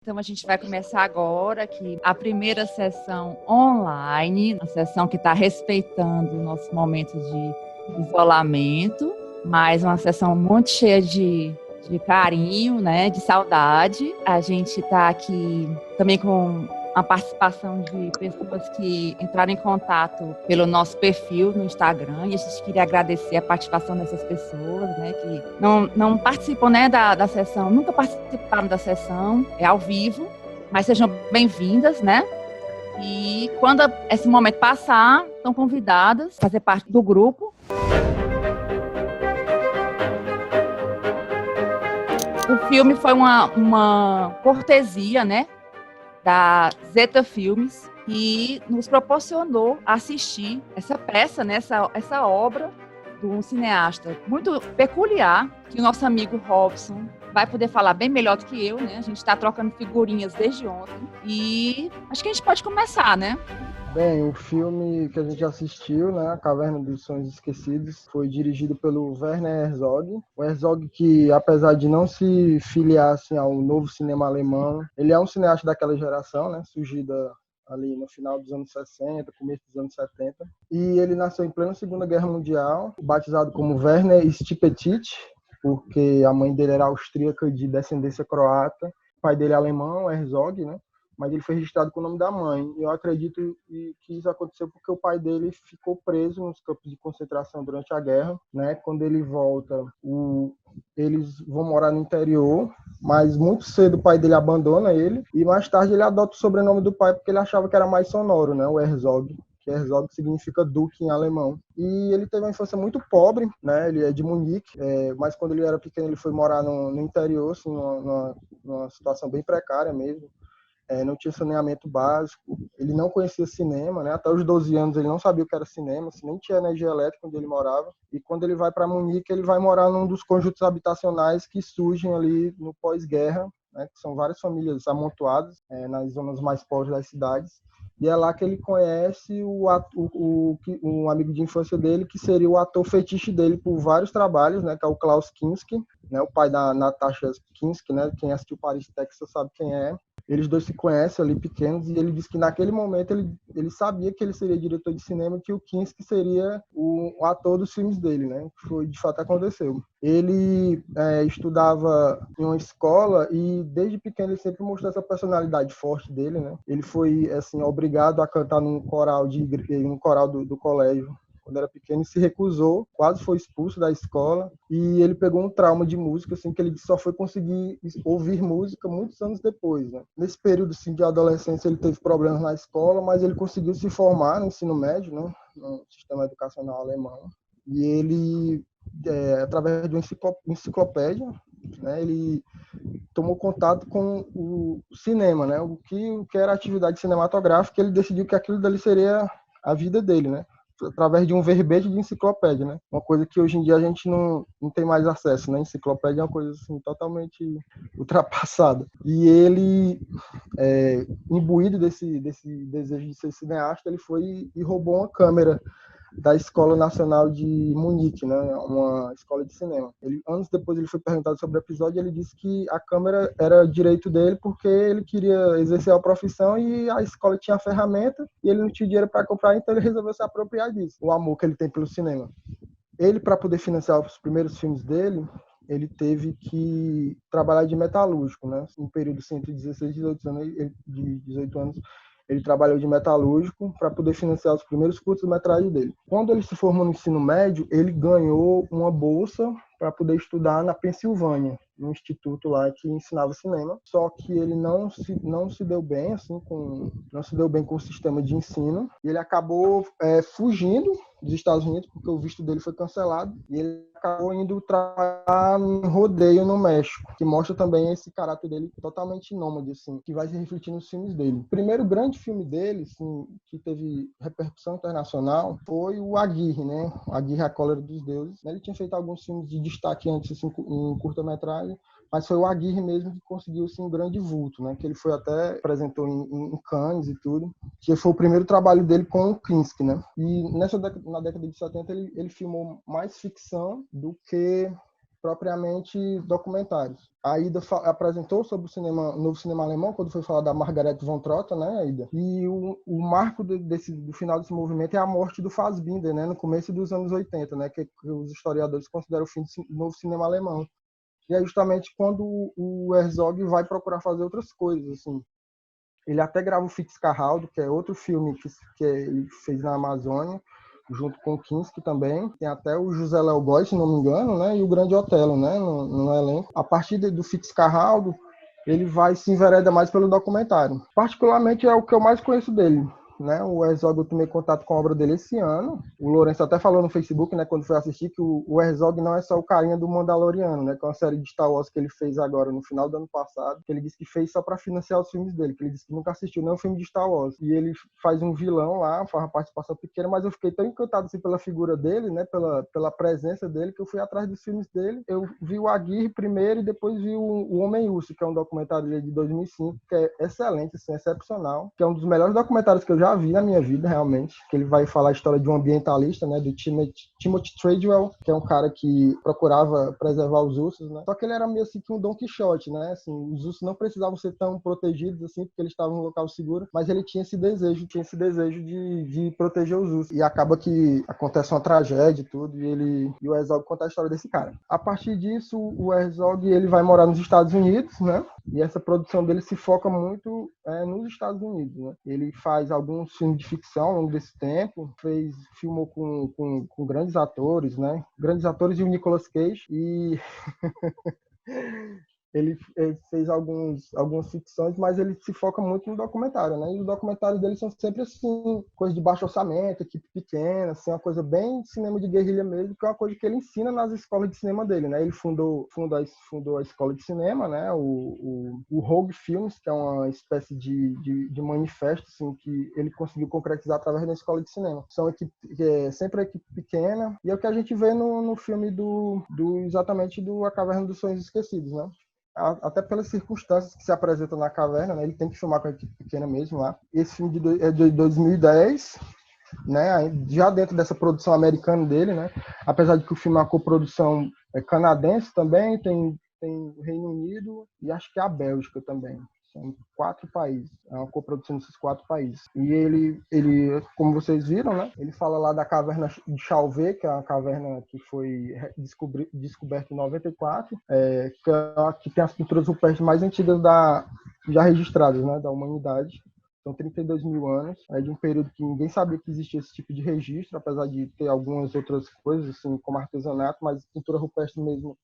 Então, a gente vai começar agora aqui a primeira sessão online, uma sessão que está respeitando o nosso momento de isolamento, mas uma sessão muito cheia de carinho, né, de saudade. A gente está aqui também com a participação de pessoas que entraram em contato pelo nosso perfil no Instagram, e a gente queria agradecer a participação dessas pessoas, né, que não participam, né, da sessão, nunca participaram da sessão, é ao vivo, mas sejam bem-vindas, né? E quando esse momento passar, estão convidadas a fazer parte do grupo. O filme foi uma cortesia, né, da Zeta Filmes, que nos proporcionou assistir essa peça, né, essa obra de um cineasta muito peculiar, que o nosso amigo Robson vai poder falar bem melhor do que eu, né? A gente está trocando figurinhas desde ontem e acho que a gente pode começar, né? Bem, o filme que a gente assistiu, né, A Caverna dos Sonhos Esquecidos, foi dirigido pelo Werner Herzog. O Herzog, que apesar de não se filiar assim, ao novo cinema alemão, ele é um cineasta daquela geração, né, surgida ali no final dos anos 60, começo dos anos 70. E ele nasceu em plena Segunda Guerra Mundial, batizado como Werner Stipetit, porque a mãe dele era austríaca de descendência croata, o pai dele é alemão, Herzog, né? Mas ele foi registrado com o nome da mãe. Eu acredito que isso aconteceu porque o pai dele ficou preso nos campos de concentração durante a guerra, né? Quando ele volta, eles vão morar no interior, mas muito cedo o pai dele abandona ele e mais tarde ele adota o sobrenome do pai porque ele achava que era mais sonoro, né? O Herzog, que Herzog significa duque em alemão. E ele teve uma infância muito pobre, né? Ele é de Munique, mas quando ele era pequeno ele foi morar no interior, assim, numa situação bem precária mesmo. Não tinha saneamento básico, ele não conhecia cinema, né? Até os 12 anos ele não sabia o que era cinema, assim, nem tinha energia elétrica onde ele morava. E quando ele vai para Munique, ele vai morar num dos conjuntos habitacionais que surgem ali no pós-guerra, né? Que são várias famílias amontoadas nas zonas mais pobres das cidades. E é lá que ele conhece um amigo de infância dele, que seria o ator fetiche dele por vários trabalhos, né? Que é o Klaus Kinski, né? O pai da Natasha Kinski, né? Quem assistiu Paris, Texas sabe quem é. Eles dois se conhecem ali pequenos e ele disse que naquele momento ele sabia que ele seria diretor de cinema e que o Kinski seria o ator dos filmes dele, né? Que foi, de fato aconteceu. Ele estudava em uma escola e desde pequeno ele sempre mostrou essa personalidade forte dele, né? Ele foi assim obrigado a cantar num coral do colégio quando era pequeno, e se recusou, quase foi expulso da escola, e ele pegou um trauma de música, assim, que ele só foi conseguir ouvir música muitos anos depois, né? Nesse período, assim, de adolescência, ele teve problemas na escola, mas ele conseguiu se formar no ensino médio, né? No sistema educacional alemão, e ele, através de uma enciclopédia, né? Ele tomou contato com o cinema, né? O que era atividade cinematográfica, ele decidiu que aquilo dali seria a vida dele, né? Através de um verbete de enciclopédia, né? Uma coisa que hoje em dia a gente não tem mais acesso, né? Enciclopédia é uma coisa assim, totalmente ultrapassada. E ele, imbuído desse desejo de ser cineasta, ele foi e roubou uma câmera da Escola Nacional de Munique, né, uma escola de cinema. Anos depois ele foi perguntado sobre o episódio e ele disse que a câmera era direito dele porque ele queria exercer a profissão e a escola tinha a ferramenta e ele não tinha dinheiro para comprar, então ele resolveu se apropriar disso, o amor que ele tem pelo cinema. Ele, para poder financiar os primeiros filmes dele, ele teve que trabalhar de metalúrgico, né? Um período assim, entre 16 e 18 anos, ele trabalhou de metalúrgico para poder financiar os primeiros curtas-metragens dele. Quando ele se formou no ensino médio, ele ganhou uma bolsa para poder estudar na Pensilvânia, no instituto lá que ensinava cinema. Só que ele não se deu bem assim não se deu bem com o sistema de ensino e ele acabou fugindo dos Estados Unidos porque o visto dele foi cancelado e ele acabou indo trabalhar em rodeio no México, que mostra também esse caráter dele totalmente nômade, assim, que vai se refletir nos filmes dele. O primeiro grande filme dele, assim, que teve repercussão internacional, foi o Aguirre, né? Aguirre, A Cólera dos Deuses. Ele tinha feito alguns filmes de destaque antes, assim, em curta-metragem, mas foi o Aguirre mesmo que conseguiu assim, um grande vulto, né? Que ele foi até apresentou em Cannes e tudo, que foi o primeiro trabalho dele com o Kinski, né? E na década de 70 ele filmou mais ficção do que propriamente documentários. A Ida apresentou sobre o novo cinema alemão, quando foi falar da Margaret von Trotta, né, Ida? E o marco do final desse movimento é a morte do Fassbinder, né, no começo dos anos 80, né, que os historiadores consideram o fim do novo cinema alemão. E é justamente quando o Herzog vai procurar fazer outras coisas, assim. Ele até grava o Fitzcarraldo, que é outro filme que ele fez na Amazônia, junto com o Kinski também. Tem até o José Léo Góes, se não me engano, né? E o Grande Otelo, né? No elenco. A partir do Fitzcarraldo, ele vai se envereda mais pelo documentário. Particularmente é o que eu mais conheço dele. Né? O Herzog, eu tomei contato com a obra dele esse ano. O Lourenço até falou no Facebook, né, quando foi assistir, que o Herzog não é só o carinha do Mandaloriano, né, que é uma série de Star Wars que ele fez agora no final do ano passado, que ele disse que fez só para financiar os filmes dele, que ele disse que nunca assistiu nenhum filme de Star Wars. E ele faz um vilão lá, faz uma participação pequena, mas eu fiquei tão encantado assim, pela figura dele, né, pela presença dele, que eu fui atrás dos filmes dele. Eu vi o Aguirre primeiro e depois vi o Homem-Urso, que é um documentário dele de 2005, que é excelente, assim, excepcional, que é um dos melhores documentários que eu já vi na minha vida, realmente, que ele vai falar a história de um ambientalista, né, do Timothy Treadwell, que é um cara que procurava preservar os ursos, né, só que ele era meio assim que um Don Quixote, né, assim, os ursos não precisavam ser tão protegidos, assim, porque eles estavam em um local seguro, mas ele tinha esse desejo de proteger os ursos, e acaba que acontece uma tragédia e tudo, e o Herzog conta a história desse cara. A partir disso, o Herzog, ele vai morar nos Estados Unidos, né, e essa produção dele se foca muito nos Estados Unidos, né, ele faz alguns filmes de ficção ao longo desse tempo, filmou com grandes atores, né? Grandes atores e o Nicolas Cage, e ele fez algumas ficções, mas ele se foca muito no documentário, né? E os documentários dele são sempre assim, coisa de baixo orçamento, equipe pequena, assim, uma coisa bem cinema de guerrilha mesmo, que é uma coisa que ele ensina nas escolas de cinema dele, né? Ele fundou a escola de cinema, né? O Rogue Films, que é uma espécie de manifesto, assim, que ele conseguiu concretizar através da escola de cinema. Sempre a equipe pequena, e é o que a gente vê no filme exatamente do A Caverna dos Sonhos Esquecidos, né? Até pelas circunstâncias que se apresentam na caverna, né? Ele tem que filmar com a equipe pequena mesmo lá. Esse filme é de 2010, né? Já dentro dessa produção americana dele, né? Apesar de que o filme é uma coprodução canadense também, tem o Reino Unido e acho que a Bélgica também. São 4 países, é uma coprodução desses 4 países. E ele, como vocês viram, né? Ele fala lá da caverna de Chauvet, que é uma caverna que foi descoberta em 94, que tem as pinturas rupestres mais antigas já registradas, né? Da humanidade. São 32 mil anos, de um período que ninguém sabia que existia esse tipo de registro, apesar de ter algumas outras coisas, assim, como artesanato, mas pintura rupestre mesmo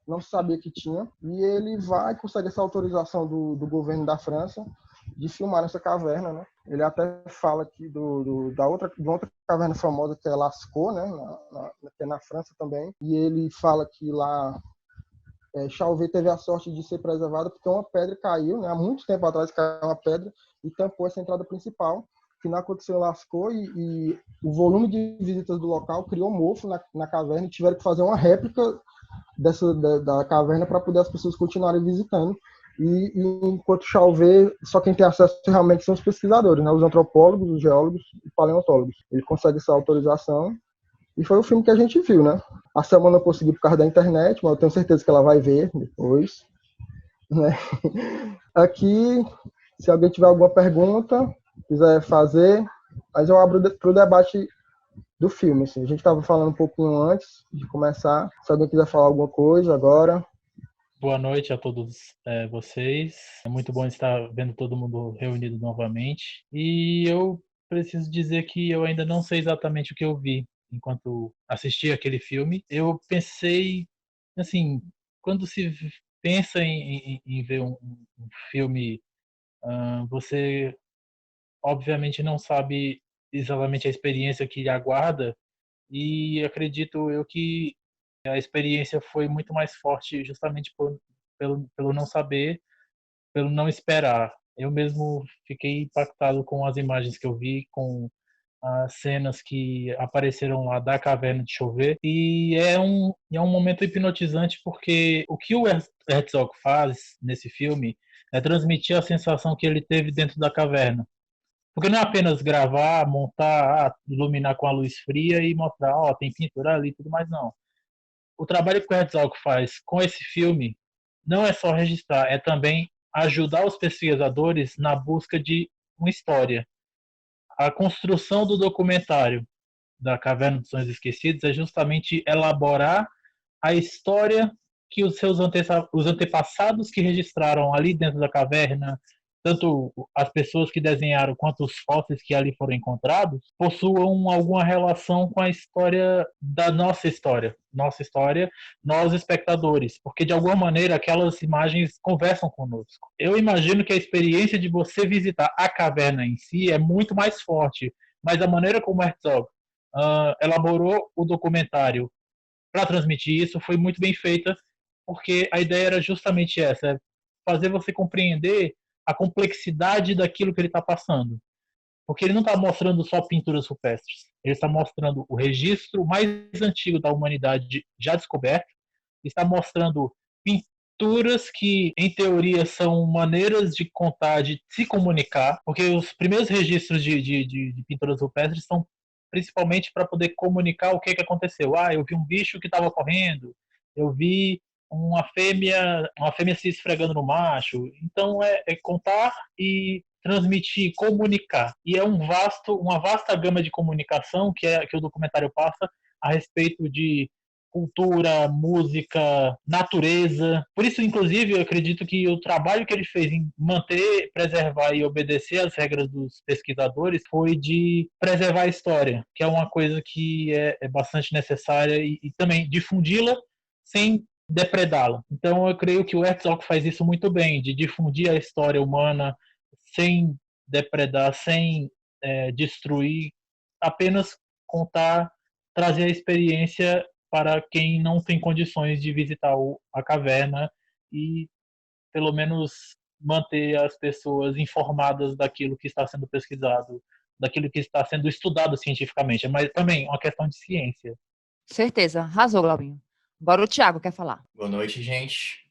não sabia que tinha, e ele consegue essa autorização do governo da França de filmar nessa caverna, né? Ele até fala aqui de outra caverna famosa que é Lascaux, né? Que é na França também, e ele fala que lá Chauvet teve a sorte de ser preservada porque uma pedra caiu, né? Há muito tempo atrás caiu uma pedra e tampou essa entrada principal, que não aconteceu em Lascaux, e o volume de visitas do local criou mofo na caverna e tiveram que fazer uma réplica da caverna para poder as pessoas continuarem visitando. E enquanto Chauvet, só quem tem acesso realmente são os pesquisadores, né? Os antropólogos, os geólogos e paleontólogos. Ele consegue essa autorização e foi o filme que a gente viu, né? A Selma não conseguiu por causa da internet, mas eu tenho certeza que ela vai ver depois, né? Aqui, se alguém tiver alguma pergunta, quiser fazer, mas eu abro para o debate do filme, assim. A gente estava falando um pouquinho antes de começar. Se alguém quiser falar alguma coisa agora. Boa noite a todos vocês. É muito bom estar vendo todo mundo reunido novamente. E eu preciso dizer que eu ainda não sei exatamente o que eu vi enquanto assisti aquele filme. Eu pensei, assim, quando se pensa em ver um filme, você obviamente não sabe exatamente a experiência que lhe aguarda, e acredito eu que a experiência foi muito mais forte justamente pelo não saber, pelo não esperar. Eu mesmo fiquei impactado com as imagens que eu vi, com as cenas que apareceram lá da caverna de Chauvet, e é um momento hipnotizante, porque o que o Herzog faz nesse filme é transmitir a sensação que ele teve dentro da caverna. Porque não é apenas gravar, montar, iluminar com a luz fria e mostrar, ó, tem pintura ali e tudo mais, não. o trabalho que o Herzog faz com esse filme não é só registrar, é também ajudar os pesquisadores na busca de uma história. A construção do documentário da Caverna dos Sonhos Esquecidos é justamente elaborar a história que os antepassados que registraram ali dentro da caverna, tanto as pessoas que desenharam quanto os fósseis que ali foram encontrados, possuam alguma relação com a história da nossa história, nós espectadores, porque de alguma maneira aquelas imagens conversam conosco. Eu imagino que a experiência de você visitar a caverna em si é muito mais forte, mas a maneira como Herzog elaborou o documentário para transmitir isso foi muito bem feita, porque a ideia era justamente essa, fazer você compreender a complexidade daquilo que ele está passando. Porque ele não está mostrando só pinturas rupestres, ele está mostrando o registro mais antigo da humanidade já descoberto, está mostrando pinturas que, em teoria, são maneiras de contar, de se comunicar, porque os primeiros registros de pinturas rupestres são principalmente para poder comunicar o que aconteceu. Ah, eu vi um bicho que estava correndo, eu vi uma fêmea se esfregando no macho. Então é contar e transmitir, comunicar. E é uma vasta gama de comunicação que o documentário passa a respeito de cultura, música, natureza. Por isso, inclusive, eu acredito que o trabalho que ele fez em manter, preservar e obedecer às regras dos pesquisadores foi de preservar a história, que é uma coisa que é bastante necessária, e também difundi-la sem depredá-la. Então, eu creio que o Herzog faz isso muito bem, de difundir a história humana sem depredar, sem destruir, apenas contar, trazer a experiência para quem não tem condições de visitar a caverna e, pelo menos, manter as pessoas informadas daquilo que está sendo pesquisado, daquilo que está sendo estudado cientificamente. Mas também uma questão de ciência. Certeza. Arrasou, Glaubinho. Agora o Thiago quer falar. Boa noite, gente.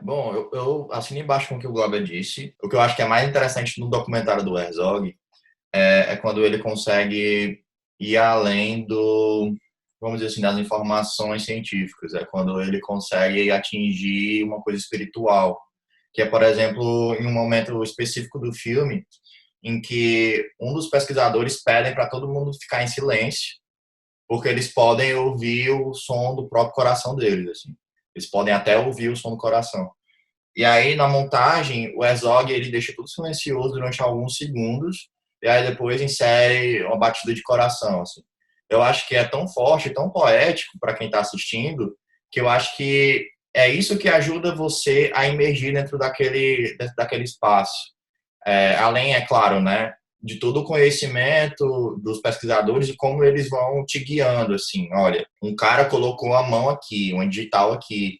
Bom, eu assino embaixo com o que o Glauber disse. O que eu acho que é mais interessante no documentário do Herzog é quando ele consegue ir além vamos dizer assim, das informações científicas. É quando ele consegue atingir uma coisa espiritual. Que é, por exemplo, em um momento específico do filme, em que um dos pesquisadores pedem para todo mundo ficar em silêncio, porque eles podem ouvir o som do próprio coração deles, assim. Eles podem até ouvir o som do coração. E aí, na montagem, o Herzog, ele deixa tudo silencioso durante alguns segundos, e aí depois insere uma batida de coração, assim. Eu acho que é tão forte, tão poético para quem está assistindo, que eu acho que é isso que ajuda você a emergir dentro daquele espaço. Além, é claro, né, de todo o conhecimento dos pesquisadores e como eles vão te guiando, assim, olha, um cara colocou a mão aqui, uma digital aqui,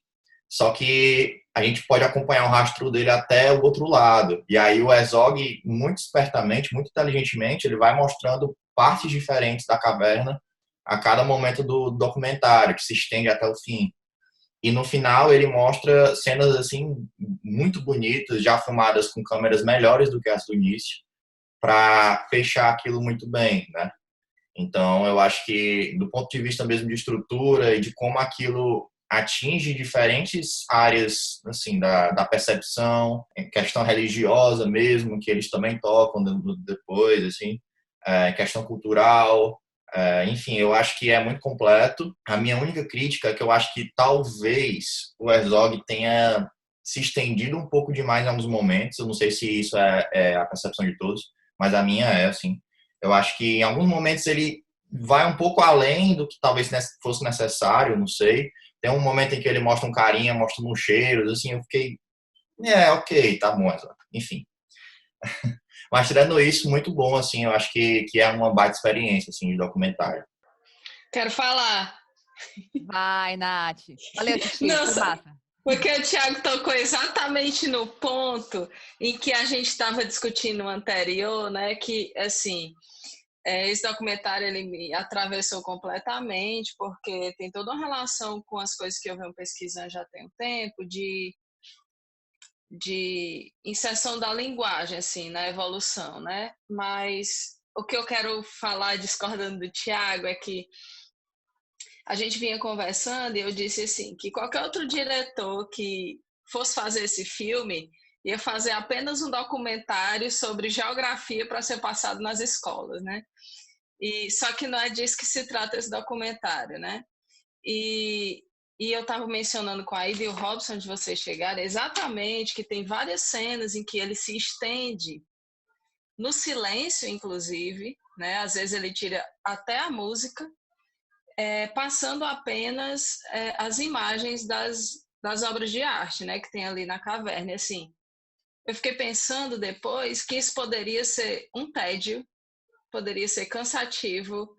só que a gente pode acompanhar o rastro dele até o outro lado. E aí o Herzog, muito espertamente, muito inteligentemente, ele vai mostrando partes diferentes da caverna a cada momento do documentário, que se estende até o fim. E no final ele mostra cenas assim muito bonitas, já filmadas com câmeras melhores do que as do início, para fechar aquilo muito bem, né? Então, eu acho que, do ponto de vista mesmo de estrutura e de como aquilo atinge diferentes áreas, assim, da percepção, questão religiosa mesmo, que eles também tocam depois, assim, questão cultural, enfim, eu acho que é muito completo. A minha única crítica é que eu acho que talvez o Herzog tenha se estendido um pouco demais em alguns momentos. Eu não sei se isso é a percepção de todos, mas a minha é, assim. Eu acho que em alguns momentos ele vai um pouco além do que talvez fosse necessário, não sei. Tem um momento em que ele mostra um carinha, mostra uns cheiros, assim, eu fiquei, ok, tá bom, enfim. Mas tirando isso, muito bom, assim, eu acho que é uma baita experiência, assim, de documentário. Quero falar. Vai, Nath. Valeu, Titi. Não, Foi massa. Porque o Thiago tocou exatamente no ponto em que a gente estava discutindo no anterior, né? Que, assim, esse documentário ele me atravessou completamente, porque tem toda uma relação com as coisas que eu venho pesquisando já tem um tempo, de inserção da linguagem, assim, na evolução, né? Mas o que eu quero falar, discordando do Thiago, é que a gente vinha conversando e eu disse assim, que qualquer outro diretor que fosse fazer esse filme ia fazer apenas um documentário sobre geografia para ser passado nas escolas, né? E só que não é disso que se trata esse documentário, né? E eu estava mencionando com a Ida e o Robson, onde vocês chegaram, exatamente que tem várias cenas em que ele se estende no silêncio, inclusive, né? Às vezes ele tira até a música, passando apenas as imagens das obras de arte, né? Que tem ali na caverna. E, assim, eu fiquei pensando depois que isso poderia ser um tédio, poderia ser cansativo,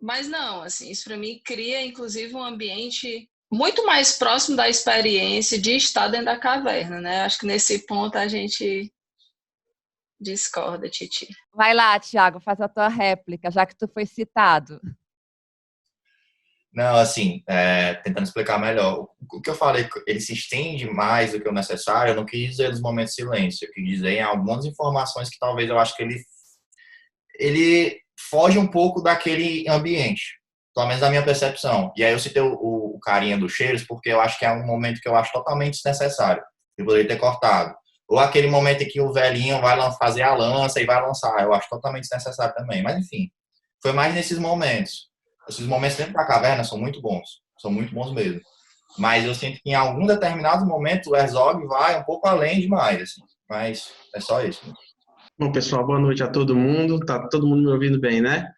mas não, assim, isso para mim cria, inclusive, um ambiente muito mais próximo da experiência de estar dentro da caverna, né? Acho que nesse ponto a gente discorda, Titi. Vai lá, Thiago, faz a tua réplica, já que tu foi citado. Não, assim, tentando explicar melhor. O que eu falei, ele se estende mais do que o necessário, eu não quis dizer dos momentos de silêncio, eu quis dizer em algumas informações que talvez eu acho que ele foge um pouco daquele ambiente, pelo menos na minha percepção. E aí eu citei o carinha dos cheiros, porque eu acho que é um momento que eu acho totalmente desnecessário. Eu poderia ter cortado. Ou aquele momento em que o velhinho vai fazer a lança e vai lançar, eu acho totalmente desnecessário também. Mas enfim, foi mais nesses momentos. Esses momentos dentro da caverna são muito bons mesmo. Mas eu sinto que em algum determinado momento o Herzog vai um pouco além demais, assim. Mas é só isso. Bom, pessoal, boa noite a todo mundo. Tá todo mundo me ouvindo bem, né?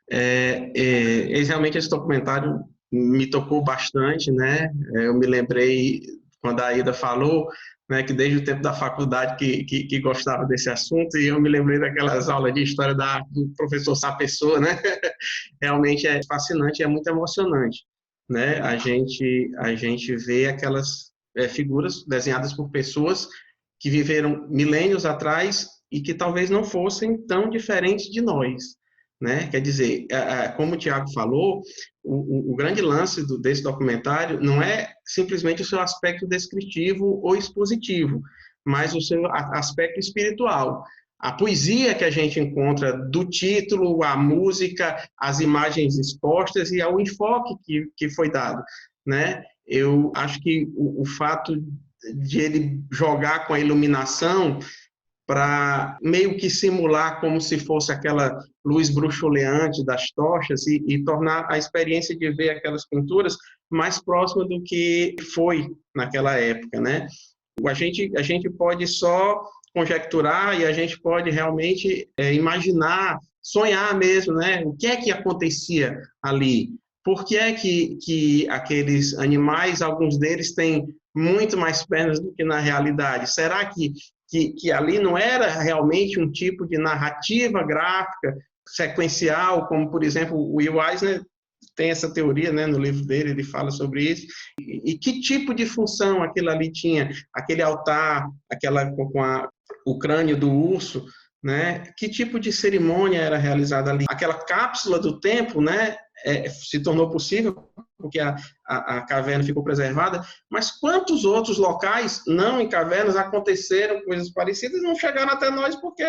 Realmente esse documentário me tocou bastante, né? Eu me lembrei quando a Aida falou, né, que desde o tempo da faculdade que gostava desse assunto, e eu me lembrei daquelas aulas de história da arte do professor Sapessoa, né? Realmente é fascinante, é muito emocionante, né? A gente vê aquelas figuras desenhadas por pessoas que viveram milênios atrás e que talvez não fossem tão diferentes de nós, né? Quer dizer, como o Thiago falou, o grande lance desse documentário não é simplesmente o seu aspecto descritivo ou expositivo, mas o seu aspecto espiritual. A poesia que a gente encontra do título, a música, as imagens expostas e ao enfoque que foi dado, né? Eu acho que o fato de ele jogar com a iluminação para meio que simular como se fosse aquela luz bruxuleante das tochas e tornar a experiência de ver aquelas pinturas mais próxima do que foi naquela época, né? A gente pode só conjecturar e a gente pode realmente imaginar, sonhar mesmo, né? O que é que acontecia ali? Por que é que aqueles animais, alguns deles têm muito mais pernas do que na realidade? Será que ali não era realmente um tipo de narrativa gráfica sequencial, como, por exemplo, o Will Eisner tem essa teoria, né, no livro dele, ele fala sobre isso, e que tipo de função aquilo ali tinha, aquele altar, o crânio do urso, né, que tipo de cerimônia era realizada ali? Aquela cápsula do tempo, né, se tornou possível porque a caverna ficou preservada, mas quantos outros locais, não em cavernas, aconteceram coisas parecidas e não chegaram até nós porque,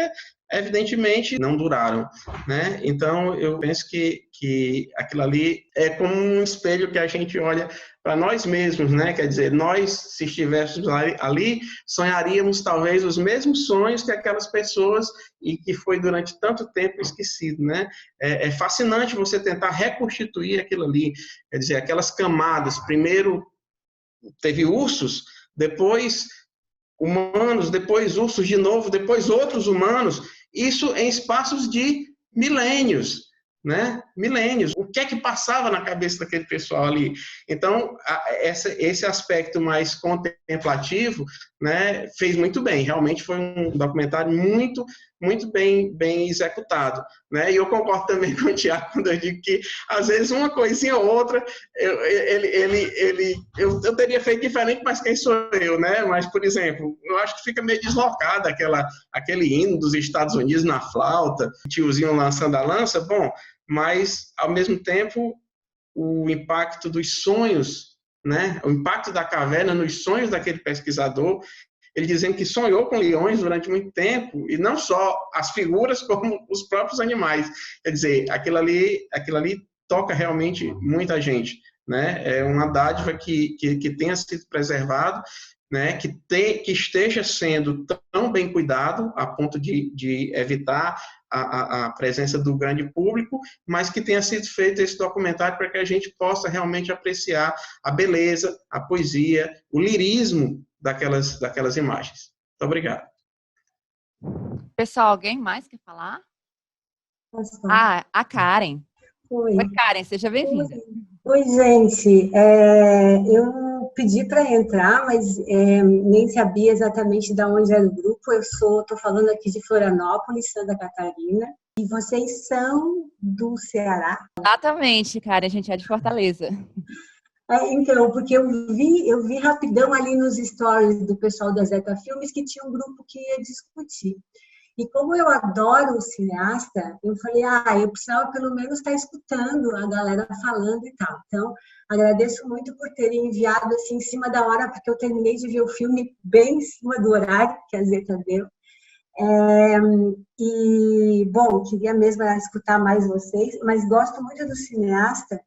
evidentemente, não duraram, né? Então, eu penso que aquilo ali é como um espelho que a gente olha para nós mesmos, né? Quer dizer, nós, se estivéssemos ali, sonharíamos talvez os mesmos sonhos que aquelas pessoas e que foi durante tanto tempo esquecido, né? É fascinante você tentar reconstituir aquilo ali, quer dizer, aquelas camadas, primeiro teve ursos, depois humanos, depois ursos de novo, depois outros humanos, isso em espaços de milênios, né? Milênios. O que é que passava na cabeça daquele pessoal ali? Então, esse aspecto mais contemplativo, né, fez muito bem. Realmente foi um documentário muito, muito bem executado, né? E eu concordo também com o Thiago quando eu digo que, às vezes, uma coisinha ou outra, eu teria feito diferente, mas quem sou eu, né? Mas, por exemplo, eu acho que fica meio deslocado aquele hino dos Estados Unidos na flauta, tiozinho lançando a lança, bom, mas, ao mesmo tempo, o impacto dos sonhos, né? O impacto da caverna nos sonhos daquele pesquisador, ele dizendo que sonhou com leões durante muito tempo, e não só as figuras, como os próprios animais. Quer dizer, aquilo ali toca realmente muita gente, né? É uma dádiva que tenha sido preservado, né? Que esteja sendo tão bem cuidado a ponto de evitar a presença do grande público, mas que tenha sido feito esse documentário para que a gente possa realmente apreciar a beleza, a poesia, o lirismo daquelas imagens. Muito obrigado. Pessoal, alguém mais quer falar? Posso falar? A Karen. Oi. Oi, Karen, seja bem-vinda. Oi, gente. Eu pedi para entrar, mas nem sabia exatamente de onde era o grupo. Eu estou falando aqui de Florianópolis, Santa Catarina. E vocês são do Ceará? Exatamente, Karen, a gente é de Fortaleza. Então, porque eu vi rapidão ali nos stories do pessoal da Zeta Filmes que tinha um grupo que ia discutir. E como eu adoro o cineasta, eu falei, eu precisava pelo menos estar escutando a galera falando e tal. Então, agradeço muito por terem enviado assim em cima da hora, porque eu terminei de ver o filme bem em cima do horário que a Zeta deu. Bom, queria mesmo escutar mais vocês, mas gosto muito do cineasta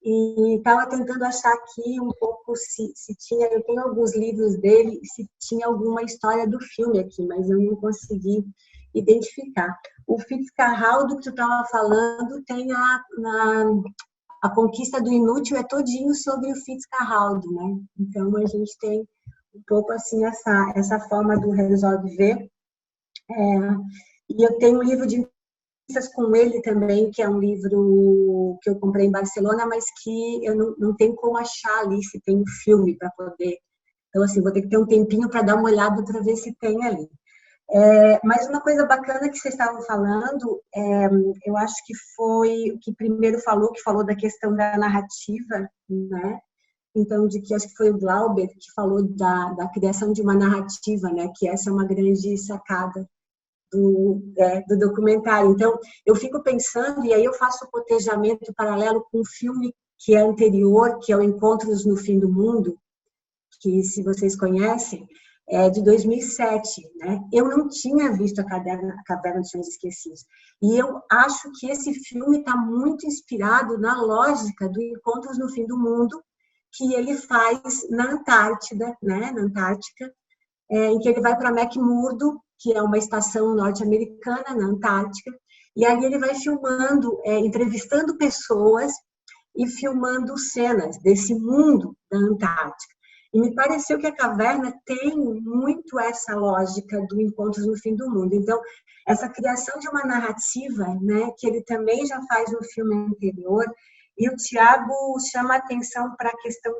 e estava tentando achar aqui um pouco se tinha, eu tenho alguns livros dele, se tinha alguma história do filme aqui, mas eu não consegui identificar. O Fitzcarraldo que tu estava falando tem a Conquista do Inútil é todinho sobre o Fitzcarraldo, né? Então a gente tem um pouco assim essa forma do Herzog ver. E eu tenho um livro de entrevistas com ele também, que é um livro que eu comprei em Barcelona, mas que eu não tenho como achar ali se tem um filme para poder. Então assim, vou ter que ter um tempinho para dar uma olhada para ver se tem ali. Mas uma coisa bacana que vocês estavam falando, eu acho que foi o que primeiro que falou da questão da narrativa, né? Então, acho que foi o Glauber que falou da criação de uma narrativa, né? Que essa é uma grande sacada do documentário. Então, eu fico pensando, e aí eu faço o cotejamento paralelo com um filme que é anterior, que é o Encontros no Fim do Mundo, que, se vocês conhecem, é de 2007, né? Eu não tinha visto a Caverna dos Sonhos Esquecidos. E eu acho que esse filme está muito inspirado na lógica do Encontros no Fim do Mundo, que ele faz na Antártida, né? Na Antártica, em que ele vai para McMurdo, que é uma estação norte-americana na Antártica, e ali ele vai filmando, entrevistando pessoas e filmando cenas desse mundo da Antártica. E me pareceu que a Caverna tem muito essa lógica do Encontros no Fim do Mundo. Então, essa criação de uma narrativa, né, que ele também já faz no filme anterior, e o Tiago chama a atenção para a questão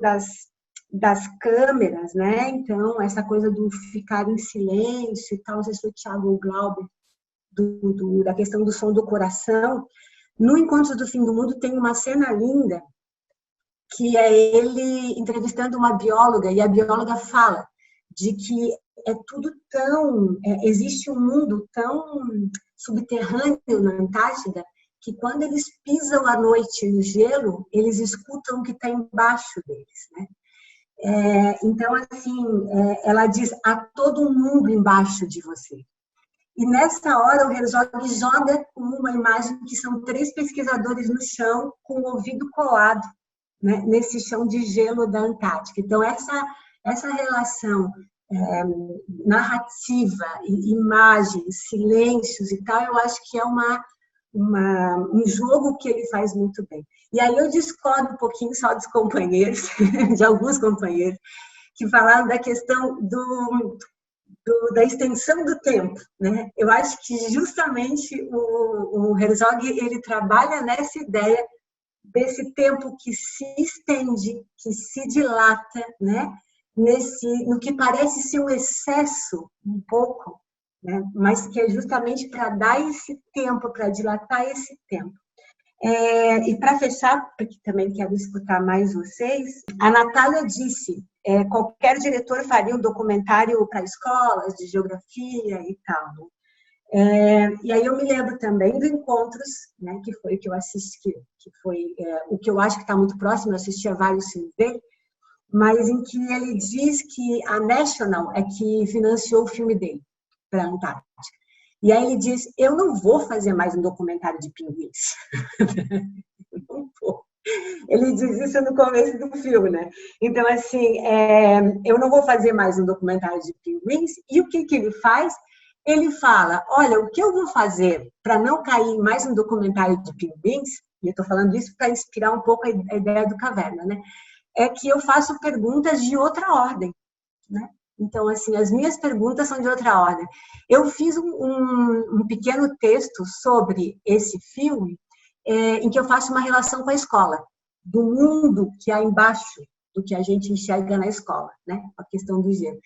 das câmeras, né? Então, essa coisa do ficar em silêncio e tal, não sei se foi o Tiago Glauber, da questão do som do coração. No Encontros do Fim do Mundo tem uma cena linda, que é ele entrevistando uma bióloga, e a bióloga fala de que é tudo tão... existe um mundo tão subterrâneo na Antártida que quando eles pisam à noite no gelo, eles escutam o que está embaixo deles, né? Então, assim, ela diz, há todo um mundo embaixo de você. E nessa hora o Herzog joga uma imagem que são 3 pesquisadores no chão com o ouvido colado, né, nesse chão de gelo da Antártica. Então, essa relação narrativa, imagens, silêncios e tal, eu acho que é um jogo que ele faz muito bem. E aí eu discordo um pouquinho só dos companheiros, de alguns companheiros, que falaram da questão da extensão do tempo, né? Eu acho que justamente o Herzog ele trabalha nessa ideia desse tempo que se estende, que se dilata, né? No que parece ser um excesso, um pouco, né? Mas que é justamente para dar esse tempo, para dilatar esse tempo. E para fechar, porque também quero escutar mais vocês, a Natália disse, qualquer diretor faria um documentário para escolas de geografia e tal. E aí eu me lembro também do Encontros, né, que foi o que eu assisti, que foi o que eu acho que está muito próximo, eu assisti a vários filmes dele, mas em que ele diz que a National é que financiou o filme dele para a Antártica. E aí ele diz, eu não vou fazer mais um documentário de pinguins. Não vou. Ele diz isso no começo do filme, né? Então, assim, eu não vou fazer mais um documentário de pinguins. E o que ele faz? Ele fala, olha, o que eu vou fazer para não cair em mais um documentário de pinguins, e eu estou falando isso para inspirar um pouco a ideia do Caverna, né? É que eu faço perguntas de outra ordem, né? Então, assim, as minhas perguntas são de outra ordem. Eu fiz um pequeno texto sobre esse filme, em que eu faço uma relação com a escola, do mundo que há embaixo do que a gente enxerga na escola, né? A questão do gênero.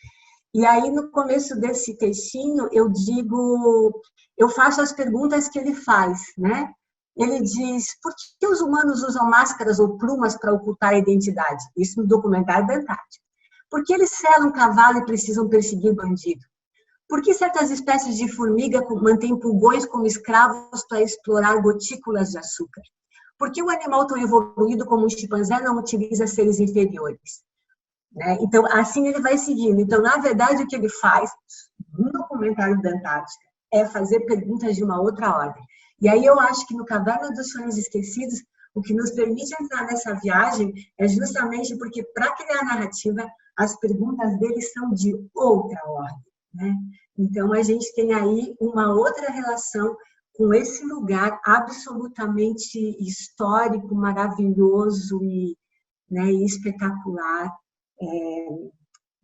E aí, no começo desse textinho, eu faço as perguntas que ele faz, né? Ele diz, por que os humanos usam máscaras ou plumas para ocultar a identidade? Isso no documentário da Antártica. Por que eles selam cavalo e precisam perseguir bandido? Por que certas espécies de formiga mantêm pulgões como escravos para explorar gotículas de açúcar? Por que o animal tão evoluído como um chimpanzé não utiliza seres inferiores? Né? Então, assim ele vai seguindo. Então, na verdade, o que ele faz no documentário da Antártica é fazer perguntas de uma outra ordem. E aí eu acho que no Caverna dos Sonhos Esquecidos, o que nos permite entrar nessa viagem é justamente porque, para criar a narrativa, as perguntas dele são de outra ordem, né? Então, a gente tem aí uma outra relação com esse lugar absolutamente histórico, maravilhoso e, né, e espetacular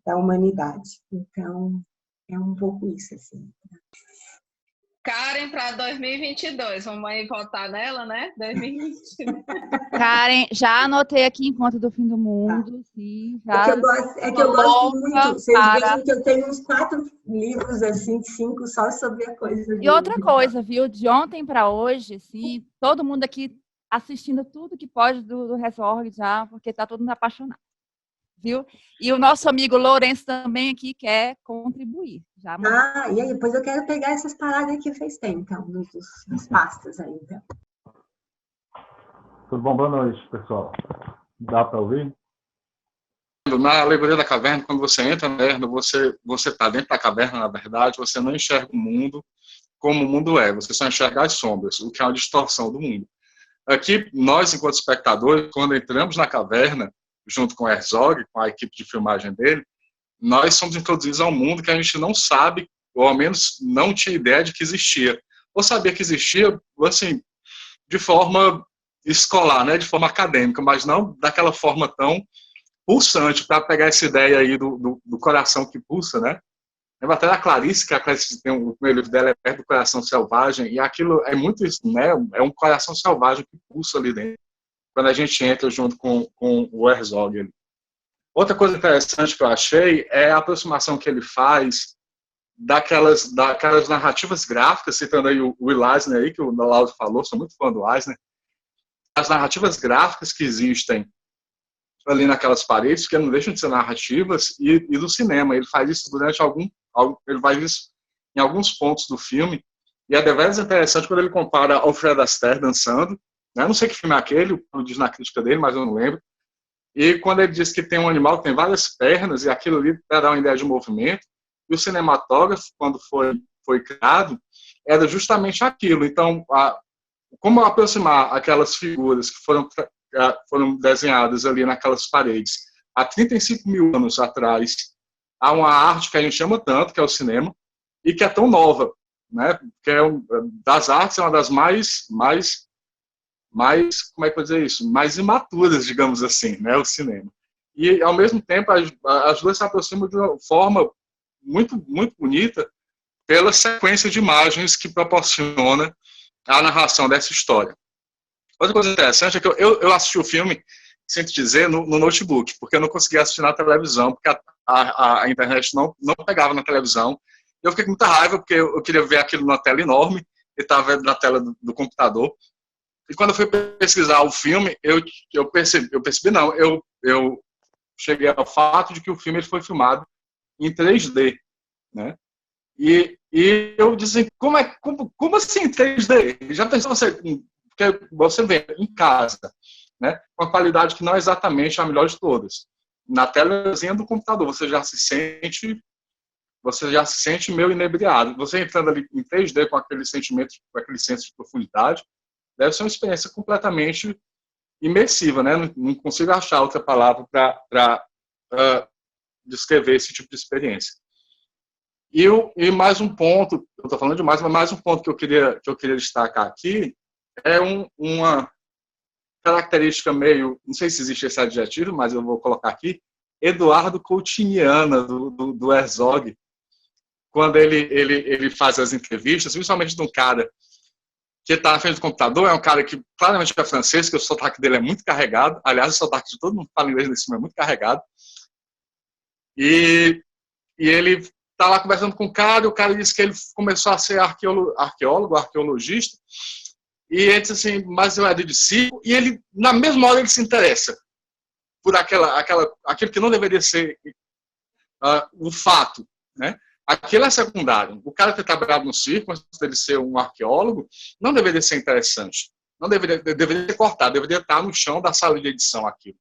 da humanidade. Então, é um pouco isso, assim. Karen para 2022, vamos aí votar nela, né? 2022. Karen, já anotei aqui Encontro do Fim do Mundo. Sim, já é que eu gosto muito. Vocês vejam que eu tenho uns 4 livros, assim, 5, só sobre a coisa. E outra coisa, viu? De ontem para hoje, assim, todo mundo aqui assistindo tudo que pode do Resorg já, porque tá todo mundo apaixonado. Viu? E o nosso amigo Lourenço também aqui quer contribuir. Já e aí depois eu quero pegar essas paradas que fez tempo, então, dos pastas aí, então. Tudo bom? Boa noite, pessoal. Dá para ouvir? Na alegoria da caverna, quando você entra na caverna, você está dentro da caverna, na verdade, você não enxerga o mundo como o mundo é, você só enxerga as sombras, o que é uma distorção do mundo. Aqui, nós, enquanto espectadores, quando entramos na caverna, junto com o Herzog, com a equipe de filmagem dele, nós somos introduzidos a um mundo que a gente não sabe, ou ao menos não tinha ideia de que existia. Ou sabia que existia, assim, de forma escolar, né, de forma acadêmica, mas não daquela forma tão pulsante, para pegar essa ideia aí do coração que pulsa, né? Lembra até da Clarice, que a Clarice tem o primeiro livro dela, é Perto do Coração Selvagem, e aquilo é muito isso, né? É um coração selvagem que pulsa ali dentro, quando a gente entra junto com o Herzog. Outra coisa interessante que eu achei é a aproximação que ele faz daquelas narrativas gráficas, citando aí o Will Eisner, aí, que o Lauro falou, sou muito fã do Eisner, as narrativas gráficas que existem ali naquelas paredes, que não deixam de ser narrativas, e do cinema. Ele faz isso ele faz isso em alguns pontos do filme, e é deveras interessante quando ele compara ao Fred Astaire dançando, né? Eu não sei que filme é aquele, o diz na crítica dele, mas eu não lembro. E quando ele diz que tem um animal que tem várias pernas, e aquilo ali para dar uma ideia de movimento, e o cinematógrafo, quando foi criado, era justamente aquilo. Então, como aproximar aquelas figuras que foram desenhadas ali naquelas paredes há 35 mil anos atrás, há uma arte que a gente ama tanto, que é o cinema, e que é tão nova, né? Que das artes é uma das mais, como é que eu vou dizer isso? Mais imaturas, digamos assim, né? O cinema. E, ao mesmo tempo, as duas se aproximam de uma forma muito, muito bonita pela sequência de imagens que proporciona a narração dessa história. Outra coisa interessante é que eu assisti o filme, sinto dizer, no notebook, porque eu não conseguia assistir na televisão, porque a internet não pegava na televisão. Eu fiquei com muita raiva, porque eu queria ver aquilo numa tela enorme, e estava na tela do computador. E quando eu fui pesquisar o filme, eu percebi não, eu cheguei ao fato de que o filme ele foi filmado em 3D, né? E eu disse, como assim 3D? Já pensou você vê em casa, né? Com a qualidade que não é exatamente a melhor de todas. Na telazinha do computador, você já se sente meio inebriado. Você entrando ali em 3D com aquele sentimento, com aquele senso de profundidade, deve ser uma experiência completamente imersiva, né? Não consigo achar outra palavra para descrever esse tipo de experiência. E mais um ponto, eu estou falando demais, mas mais um ponto que eu queria destacar aqui é uma característica meio, não sei se existe esse adjetivo, mas eu vou colocar aqui, Eduardo Coutinhiana, do Herzog, quando ele faz as entrevistas, principalmente de um cara que está na frente do computador, é um cara que claramente é francês, que o sotaque dele é muito carregado, aliás, o sotaque de todo mundo que fala inglês nesse filme é muito carregado, e ele está lá conversando com o cara disse que ele começou a ser arqueologista, e ele disse assim, mas eu era de circo, e ele, na mesma hora, ele se interessa por aquilo que não deveria ser o fato, né? Aquilo é secundário. O cara ter trabalhado no circo, antes dele ser um arqueólogo, não deveria ser interessante. Não deveria ser cortado, deveria estar no chão da sala de edição aquilo.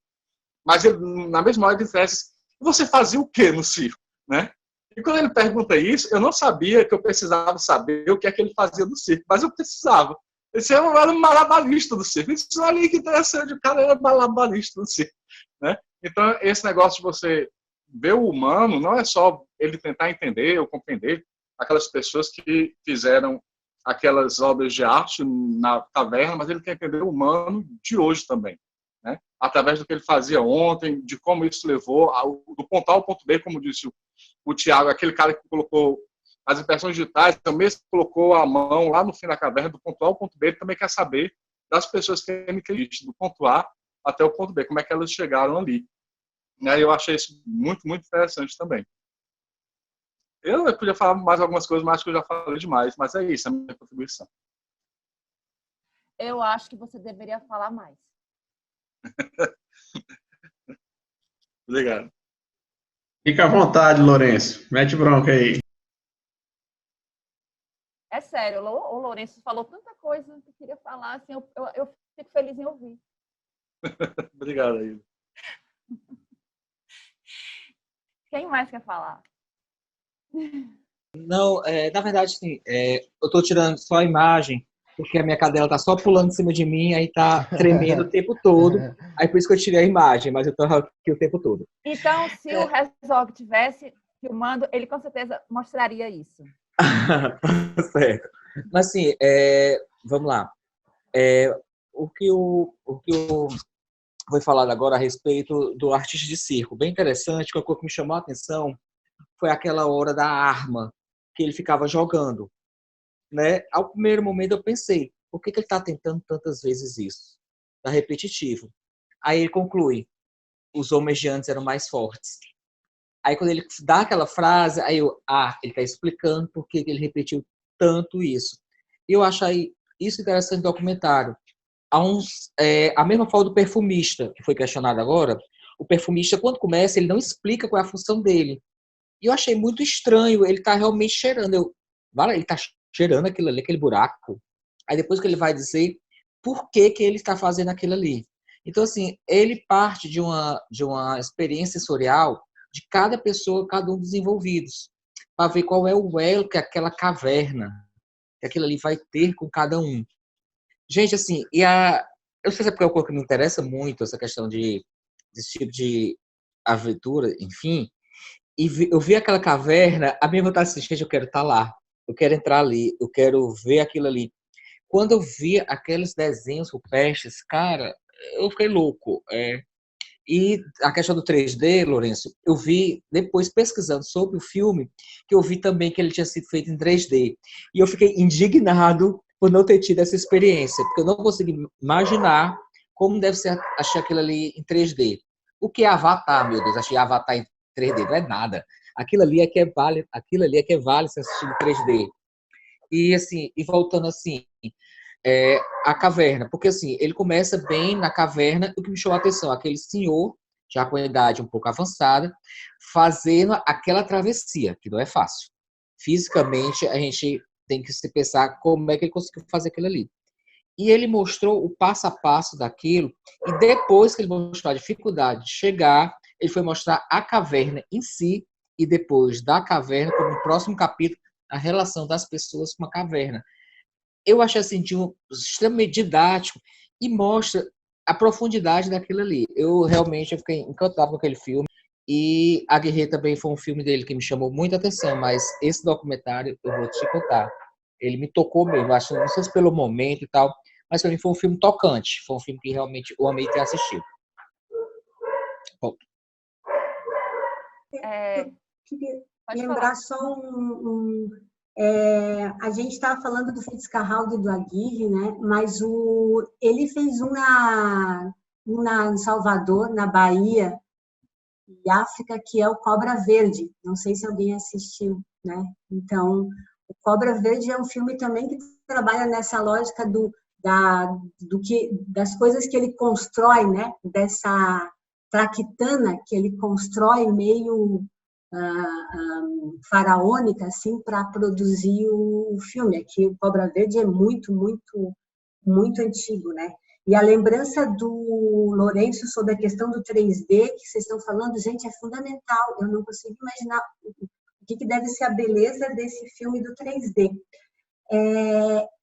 Mas ele, na mesma hora, ele disse, você fazia o quê no circo, né? E quando ele pergunta isso, eu não sabia que eu precisava saber o que é que ele fazia no circo, mas eu precisava. Esse era um malabarista do circo. Isso, olha aí que interessante, o cara era malabarista do circo, né? Então, esse negócio de você ver o humano não é só ele tentar entender ou compreender aquelas pessoas que fizeram aquelas obras de arte na caverna, mas ele quer entender o humano de hoje também, né? Através do que ele fazia ontem, de como isso levou do ponto A ao ponto B, como disse o Tiago, aquele cara que colocou as impressões digitais, também colocou a mão lá no fim da caverna, do ponto A ao ponto B, ele também quer saber das pessoas que ele acredita, do ponto A até o ponto B, como é que elas chegaram ali. E aí eu achei isso muito, muito interessante também. Eu podia falar mais algumas coisas, mas acho que eu já falei demais, mas é isso, é a minha contribuição. Eu acho que você deveria falar mais. Obrigado. Fica à vontade, Lourenço. Mete bronca aí. É sério, o Lourenço falou tanta coisa que eu queria falar, assim, eu fico feliz em ouvir. Obrigado, Aida. Quem mais quer falar? Não, na verdade, sim, eu estou tirando só a imagem, porque a minha cadela está só pulando em cima de mim, aí está tremendo o tempo todo, aí por isso que eu tirei a imagem, mas eu estou aqui o tempo todo. Então, se o Herzog tivesse filmando, ele com certeza mostraria isso. Certo. Mas assim, vamos lá. O que eu vou falar agora a respeito do artista de circo, bem interessante, que o que me chamou a atenção foi aquela hora da arma que ele ficava jogando, né? Ao primeiro momento eu pensei, por que ele está tentando tantas vezes isso? Está repetitivo. Aí ele conclui, os homens de antes eram mais fortes. Aí quando ele dá aquela frase, aí ele está explicando por que ele repetiu tanto isso. E eu acho aí isso interessante no documentário. A mesma fala do perfumista, que foi questionado agora, o perfumista, quando começa, ele não explica qual é a função dele. E eu achei muito estranho, ele tá realmente cheirando. Ele tá cheirando aquilo ali, aquele buraco. Aí depois que ele vai dizer por que ele está fazendo aquilo ali. Então, assim, ele parte de uma experiência sensorial de cada pessoa, cada um dos envolvidos, para ver qual é o elo que aquela caverna, que aquilo ali vai ter com cada um. Gente, assim, eu não sei se é porque é o corpo que me interessa muito, essa questão desse tipo de aventura, enfim, e eu vi aquela caverna, a minha vontade assim, gente, eu quero estar lá, eu quero entrar ali, eu quero ver aquilo ali. Quando eu vi aqueles desenhos rupestres, cara, eu fiquei louco. E a questão do 3D, Lourenço, eu vi depois pesquisando sobre o filme, que eu vi também que ele tinha sido feito em 3D. E eu fiquei indignado por não ter tido essa experiência, porque eu não consegui imaginar como deve ser achar aquilo ali em 3D. O que é Avatar, meu Deus? Achei Avatar em 3D, não é nada. Aquilo ali é que vale ser assistido em 3D. E assim, e voltando assim, a caverna, porque assim, ele começa bem na caverna, o que me chamou a atenção, aquele senhor, já com a idade um pouco avançada, fazendo aquela travessia, que não é fácil. Fisicamente, a gente tem que se pensar como é que ele conseguiu fazer aquilo ali. E ele mostrou o passo a passo daquilo, e depois que ele mostrou a dificuldade de chegar, ele foi mostrar a caverna em si, e depois da caverna, como no próximo capítulo, a relação das pessoas com a caverna. Eu achei assim, extremamente didático, e mostra a profundidade daquilo ali. Eu realmente fiquei encantado com aquele filme. E A Guerreira também foi um filme dele que me chamou muita atenção, mas esse documentário, eu vou te contar, ele me tocou mesmo, acho, não sei se pelo momento e tal, mas para mim foi um filme tocante, foi um filme que realmente eu amei ter assistido. Bom. Eu queria lembrar só a gente estava falando do Fitzcarraldo e do Aguirre, né? Mas ele fez um em Salvador, na Bahia, e África, que é o Cobra Verde. Não sei se alguém assistiu, né? Então, o Cobra Verde é um filme também que trabalha nessa lógica das coisas que ele constrói, né? Dessa traquitana que ele constrói meio faraônica, assim, para produzir o filme. Aqui o Cobra Verde é muito, muito, muito antigo, né? E a lembrança do Lourenço sobre a questão do 3D que vocês estão falando, gente, é fundamental. Eu não consigo imaginar o que deve ser a beleza desse filme do 3D.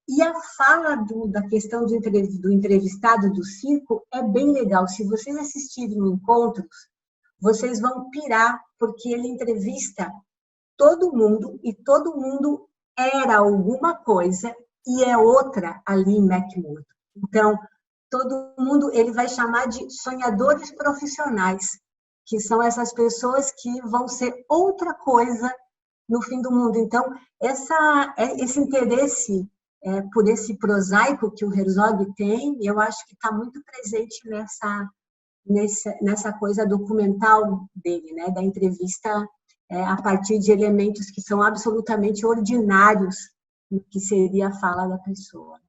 E a fala da questão do entrevistado do circo é bem legal. Se vocês assistirem encontros, vocês vão pirar, porque ele entrevista todo mundo, e todo mundo era alguma coisa e é outra ali em McMurdo. Então, todo mundo ele vai chamar de sonhadores profissionais, que são essas pessoas que vão ser outra coisa no fim do mundo. Então, esse interesse por esse prosaico que o Herzog tem, eu acho que está muito presente nessa coisa documental dele, né? Da entrevista a partir de elementos que são absolutamente ordinários no que seria a fala da pessoa.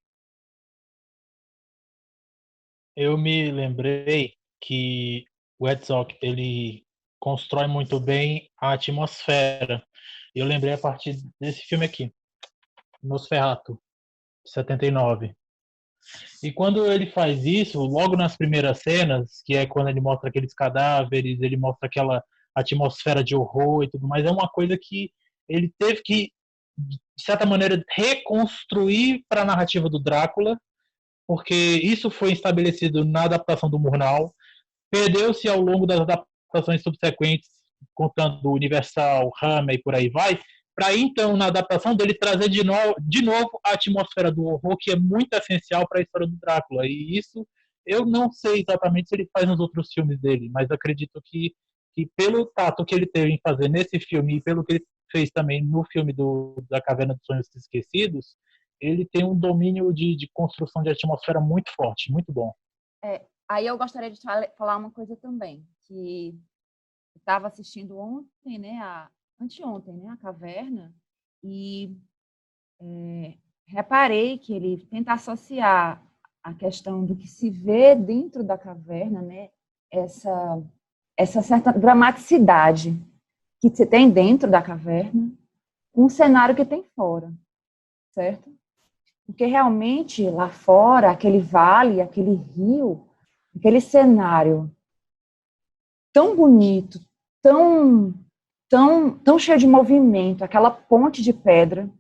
Eu me lembrei que o Herzog, ele constrói muito bem a atmosfera. Eu lembrei a partir desse filme aqui, Nosferatu, de 79. E quando ele faz isso, logo nas primeiras cenas, que é quando ele mostra aqueles cadáveres, ele mostra aquela atmosfera de horror e tudo mais, é uma coisa que ele teve que, de certa maneira, reconstruir para a narrativa do Drácula, porque isso foi estabelecido na adaptação do Murnau, perdeu-se ao longo das adaptações subsequentes, contando o Universal, Hammer e por aí vai, para então, na adaptação dele, trazer de novo a atmosfera do horror, que é muito essencial para a história do Drácula. E isso, eu não sei exatamente se ele faz nos outros filmes dele, mas acredito que pelo tato que ele teve em fazer nesse filme e pelo que ele fez também no filme da Caverna dos Sonhos Esquecidos, ele tem um domínio de construção de atmosfera muito forte, muito bom. Aí eu gostaria de falar uma coisa também, que eu estava assistindo ontem, né, anteontem, né, a Caverna, e reparei que ele tenta associar a questão do que se vê dentro da caverna, né, essa certa dramaticidade que se tem dentro da caverna, com o cenário que tem fora, certo? Porque realmente lá fora, aquele vale, aquele rio, aquele cenário tão bonito, tão cheio de movimento, aquela ponte de pedra,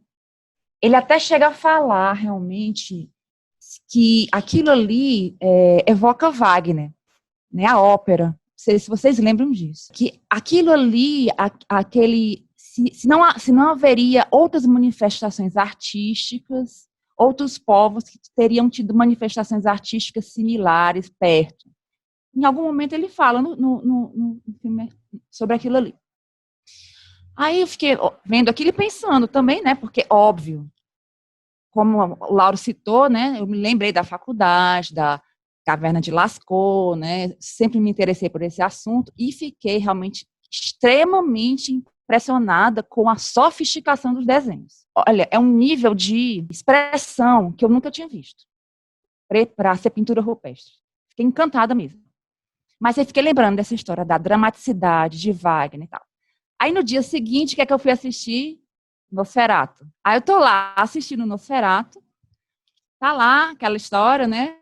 ele até chega a falar realmente que aquilo ali evoca Wagner, né, a ópera. Não sei se vocês lembram disso. Que aquilo ali, se não haveria outras manifestações artísticas, outros povos que teriam tido manifestações artísticas similares perto. Em algum momento ele fala no filme sobre aquilo ali. Aí eu fiquei vendo aquilo e pensando também, né? Porque, óbvio, como o Lauro citou, né? Eu me lembrei da faculdade, da Caverna de Lascaux, né? Sempre me interessei por esse assunto e fiquei realmente extremamente impressionada com a sofisticação dos desenhos. Olha, é um nível de expressão que eu nunca tinha visto para ser pintura rupestre. Fiquei encantada mesmo. Mas eu fiquei lembrando dessa história da dramaticidade de Wagner e tal. Aí no dia seguinte, o que é que eu fui assistir? Nosferatu. Aí eu tô lá assistindo Nosferatu. Tá lá aquela história, né?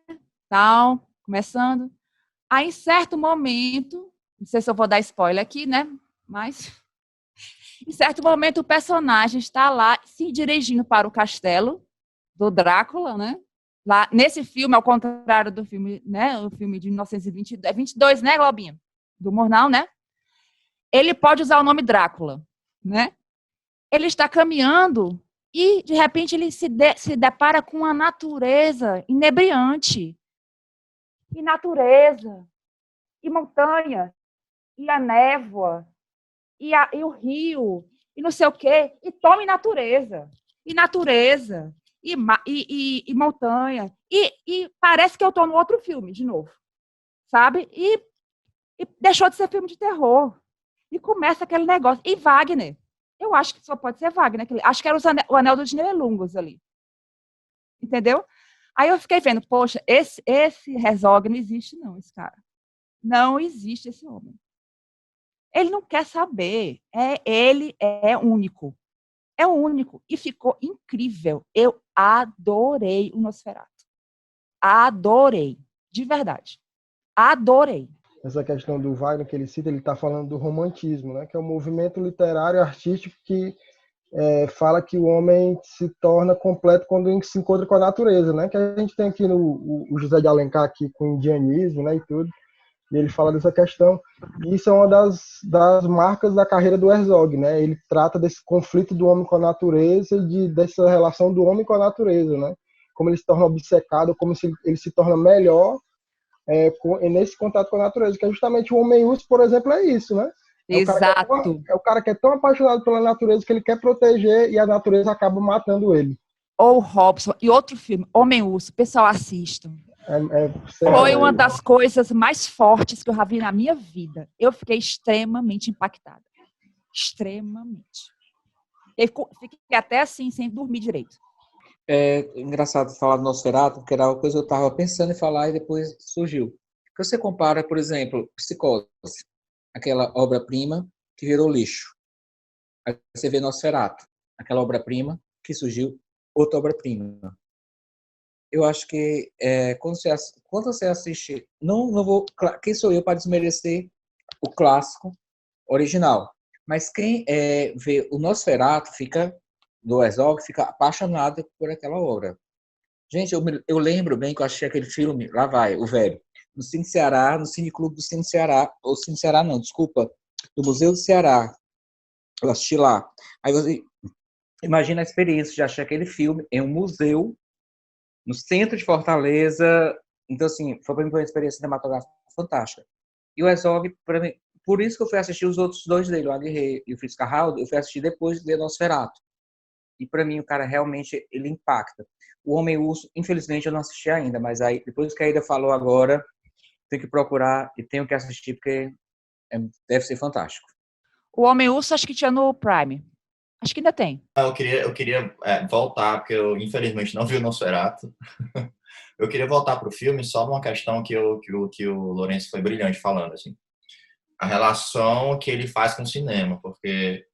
Tal, começando. Aí em certo momento, não sei se eu vou dar spoiler aqui, né? Mas em certo momento o personagem está lá se dirigindo para o castelo do Drácula, né? Lá, nesse filme, ao contrário do filme, né? O filme de 1920, é 22, né, Globinho? Do Murnau, né? Ele pode usar o nome Drácula, né? Ele está caminhando e, de repente, ele se depara com a natureza inebriante. E natureza, e montanha, e a névoa, e o rio, e não sei o quê. E tome natureza, e natureza, e montanha. E parece que eu estou no outro filme, de novo. Sabe? E deixou de ser filme de terror. E começa aquele negócio. E Wagner. Eu acho que só pode ser Wagner. Acho que era o Anel dos Nibelungos ali. Entendeu? Aí eu fiquei vendo, poxa, esse Herzog não existe não, esse cara. Não existe esse homem. Ele não quer saber. Ele é único. É único. E ficou incrível. Eu adorei o Nosferatu. Adorei. De verdade. Adorei. Essa questão do Wagner que ele cita, ele está falando do romantismo, né? Que é um movimento literário e artístico que fala que o homem se torna completo quando se encontra com a natureza, né? Que a gente tem aqui o José de Alencar aqui com o indianismo, né? E tudo. E ele fala dessa questão. E isso é uma das marcas da carreira do Herzog, né? Ele trata desse conflito do homem com a natureza e dessa relação do homem com a natureza, né? Como ele se torna obcecado, como ele se torna melhor nesse contato com a natureza, que é justamente o homem urso, por exemplo, é isso, né? Exato. O cara que é tão apaixonado pela natureza que ele quer proteger e a natureza acaba matando ele. Ou Robson. E outro filme, Homem Urso. Pessoal, assistam. Foi uma das coisas mais fortes que eu já vi na minha vida. Eu fiquei extremamente impactada. Extremamente. Eu fiquei até assim, sem dormir direito. É engraçado falar do Nosferatu, porque era uma coisa que eu estava pensando em falar e depois surgiu. Porque você compara, por exemplo, Psicose, aquela obra-prima que virou lixo. Aí você vê Nosferatu, aquela obra-prima que surgiu, outra obra-prima. Eu acho que quando você assiste, quem sou eu para desmerecer o clássico original? Mas quem vê o Nosferatu do Herzog fica apaixonado por aquela obra. Gente, eu lembro bem que eu achei aquele filme, lá vai, o velho, no Cine Ceará, no Cine Clube do Cine Ceará, ou Cine Ceará não, desculpa, do Museu do Ceará. Eu assisti lá. Aí você imagina a experiência de achar aquele filme em um museu, no centro de Fortaleza. Então, assim, foi para mim uma experiência cinematográfica fantástica. E o Herzog, para mim, por isso que eu fui assistir os outros dois dele, o Aguirre e o Fitzcarraldo, eu fui assistir depois de Nosferatu. E para mim o cara realmente ele impacta. O Homem-Urso, infelizmente eu não assisti ainda, mas aí depois que a Aida falou agora, tenho que procurar e tenho que assistir porque deve ser fantástico. O Homem-Urso acho que tinha no Prime. Acho que ainda tem. Eu queria voltar, porque eu infelizmente não vi o Nosferatu. Eu queria voltar para o filme só numa questão que o Lourenço foi brilhante falando, assim. A relação que ele faz com o cinema, porque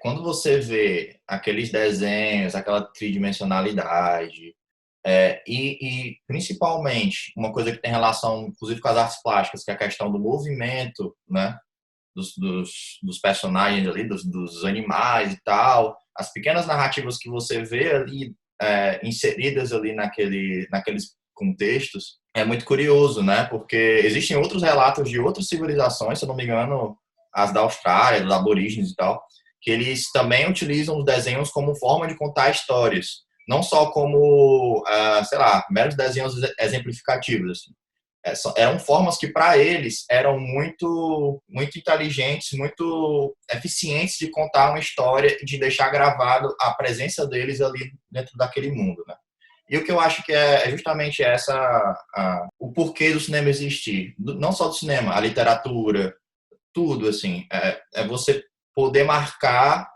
quando você vê aqueles desenhos, aquela tridimensionalidade, e principalmente uma coisa que tem relação, inclusive, com as artes plásticas, que é a questão do movimento, né, dos personagens ali, dos animais e tal, as pequenas narrativas que você vê ali inseridas ali naqueles contextos, é muito curioso, né, porque existem outros relatos de outras civilizações, se eu não me engano, as da Austrália, dos aborígenes e tal, que eles também utilizam os desenhos como forma de contar histórias. Não só como, sei lá, meros desenhos exemplificativos. Assim. Eram formas que, para eles, eram muito, muito inteligentes, muito eficientes de contar uma história e de deixar gravado a presença deles ali dentro daquele mundo, né? E o que eu acho que é justamente o porquê do cinema existir. Não só do cinema, a literatura, tudo, assim. É você poder marcar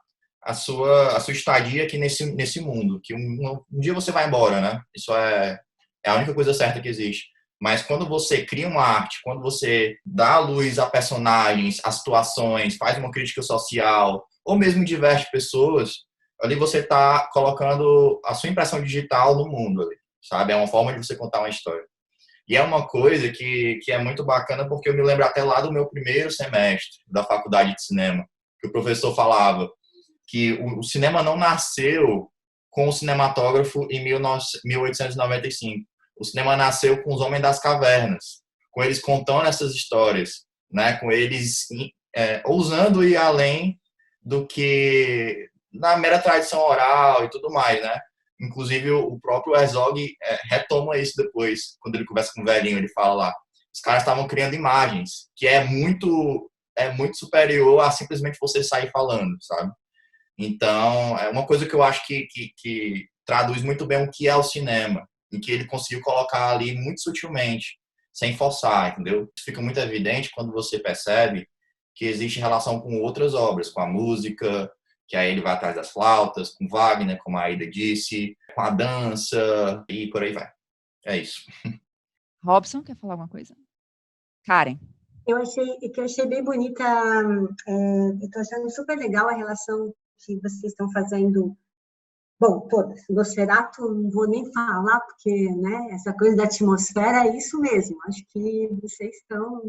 a sua estadia aqui nesse mundo, que um dia você vai embora, né? Isso é a única coisa certa que existe. Mas quando você cria uma arte, quando você dá luz a personagens, a situações, faz uma crítica social, ou mesmo diverte pessoas, ali você está colocando a sua impressão digital no mundo, ali, sabe? É uma forma de você contar uma história. E é uma coisa que é muito bacana, porque eu me lembro até lá do meu primeiro semestre da faculdade de cinema, que o professor falava que o cinema não nasceu com o cinematógrafo em 1895. O cinema nasceu com os Homens das Cavernas, com eles contando essas histórias, né? Com eles ousando ir além do que na mera tradição oral e tudo mais, né? Inclusive, o próprio Herzog retoma isso depois, quando ele conversa com o velhinho, ele fala lá, os caras estavam criando imagens, que é muito superior a simplesmente você sair falando, sabe? Então, é uma coisa que eu acho que traduz muito bem o que é o cinema, em que ele conseguiu colocar ali muito sutilmente, sem forçar, entendeu? Isso fica muito evidente quando você percebe que existe relação com outras obras, com a música, que aí ele vai atrás das flautas, com Wagner, como a Aida disse, com a dança e por aí vai. É isso. Robson, quer falar alguma coisa? Karen. Eu achei bem bonita, eu estou achando super legal a relação que vocês estão fazendo. Bom, todas. Nosferatu, não vou nem falar, porque, né, essa coisa da atmosfera é isso mesmo. Acho que vocês estão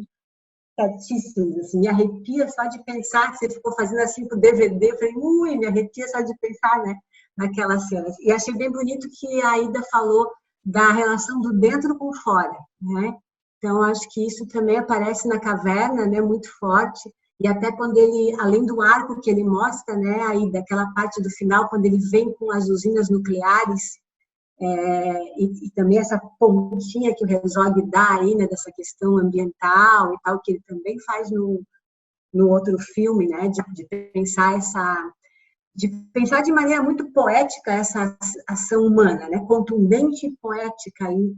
certíssimos. Assim, me arrepia só de pensar que você ficou fazendo assim pro DVD. Eu falei, me arrepia só de pensar, né, naquelas cenas. E achei bem bonito que a Aida falou da relação do dentro com fora, né? Então, acho que isso também aparece na caverna, né, muito forte. E até quando ele, além do arco que ele mostra, né, aí daquela parte do final, quando ele vem com as usinas nucleares, e também essa pontinha que o Herzog dá aí, né, dessa questão ambiental e tal, que ele também faz no outro filme, né, de pensar de maneira muito poética essa ação humana, né, contundente e poética aí,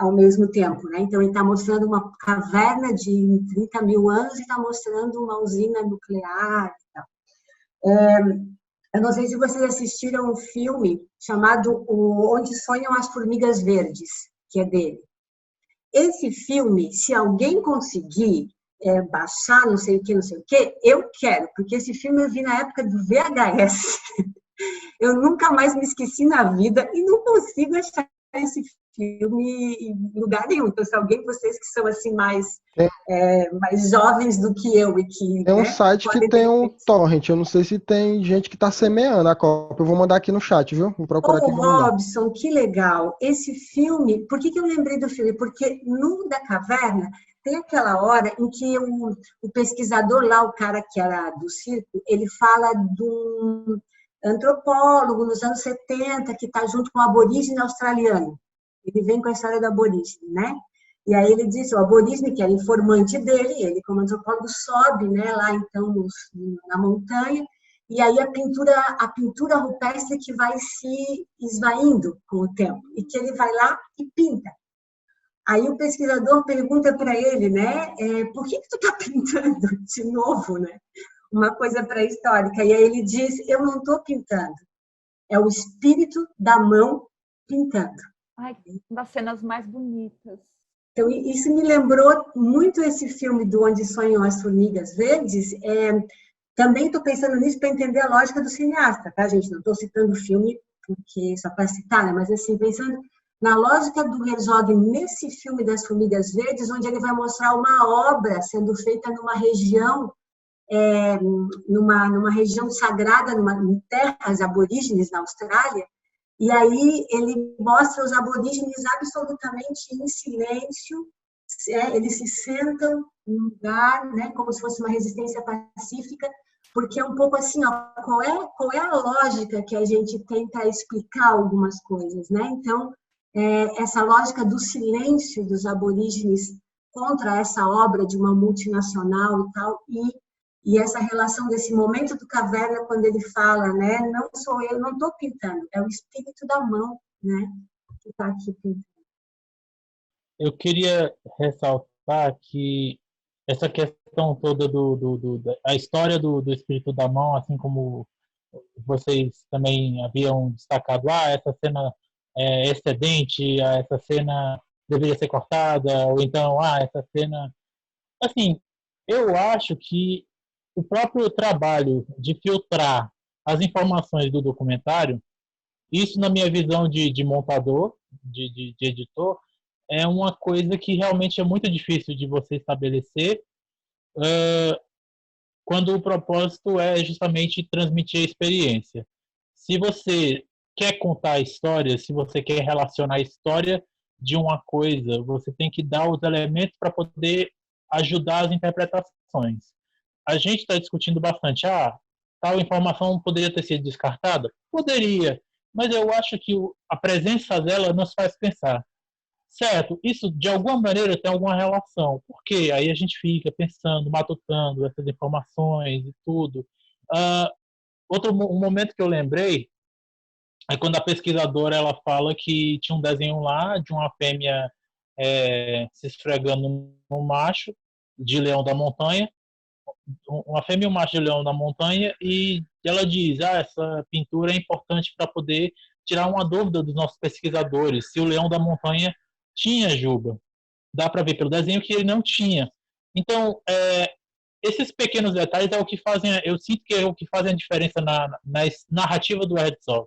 ao mesmo tempo, né? Então ele está mostrando uma caverna de 30 mil anos e está mostrando uma usina nuclear. Eu não sei se vocês assistiram um filme chamado Onde Sonham as Formigas Verdes, que é dele. Esse filme, se alguém conseguir baixar, não sei o que, eu quero, porque esse filme eu vi na época do VHS. Eu nunca mais me esqueci na vida e não consigo achar esse filme em lugar nenhum. Então, se alguém, vocês que são assim mais jovens do que eu e que... Tem um site que tem um torrent, eu não sei se tem gente que está semeando a cópia. Eu vou mandar aqui no chat, viu? Vou procurar aqui. Robson, que legal. Esse filme, por que eu lembrei do filme? Porque no da caverna tem aquela hora em que o pesquisador lá, o cara que era do circo, ele fala de um antropólogo nos anos 70 que está junto com um aborígene australiano. Ele vem com a história do aborígene, né? E aí ele disse, o aborígene, que era informante dele, ele como antropólogo sobe, né, lá então na montanha, e aí a pintura rupestre que vai se esvaindo com o tempo, e que ele vai lá e pinta. Aí o pesquisador pergunta para ele, né, por que tu está pintando de novo, né? Uma coisa pré-histórica. E aí ele diz, eu não estou pintando, é o espírito da mão pintando. Ai, uma das cenas mais bonitas. Então, isso me lembrou muito esse filme do Onde Sonham as Formigas Verdes. Também estou pensando nisso para entender a lógica do cineasta, tá, gente? Não estou citando o filme porque só para citar, né? Mas assim, pensando na lógica do Herzog nesse filme das Formigas Verdes, onde ele vai mostrar uma obra sendo feita numa região, numa região sagrada, em terras aborígenes na Austrália. E aí ele mostra os aborígenes absolutamente em silêncio, eles se sentam em um lugar, né, como se fosse uma resistência pacífica, porque é um pouco assim, ó, qual é a lógica que a gente tem para explicar algumas coisas, né? Então, essa lógica do silêncio dos aborígenes contra essa obra de uma multinacional e tal, e essa relação desse momento do caverna, quando ele fala, né, não sou eu, não estou pintando, é o espírito da mão, né, que está aqui pintando. Eu queria ressaltar que essa questão toda a história do espírito da mão, assim como vocês também haviam destacado, essa cena é excedente, essa cena deveria ser cortada, ou então, essa cena... Assim, eu acho que o próprio trabalho de filtrar as informações do documentário, isso na minha visão de montador, de editor, é uma coisa que realmente é muito difícil de você estabelecer quando o propósito é justamente transmitir a experiência. Se você quer contar a história, se você quer relacionar a história de uma coisa, você tem que dar os elementos para poder ajudar as interpretações. A gente está discutindo bastante, tal informação poderia ter sido descartada? Poderia, mas eu acho que a presença dela nos faz pensar. Certo, isso de alguma maneira tem alguma relação, porque aí a gente fica pensando, matutando essas informações e tudo. Uh, um momento que eu lembrei é quando a pesquisadora ela fala que tinha um desenho lá de uma fêmea se esfregando no macho de leão da montanha, uma fêmea e um macho de leão da montanha, e ela diz, essa pintura é importante para poder tirar uma dúvida dos nossos pesquisadores, se o leão da montanha tinha juba. Dá para ver pelo desenho que ele não tinha. Então, esses pequenos detalhes é o que fazem, eu sinto que é o que fazem a diferença na narrativa do Herzog.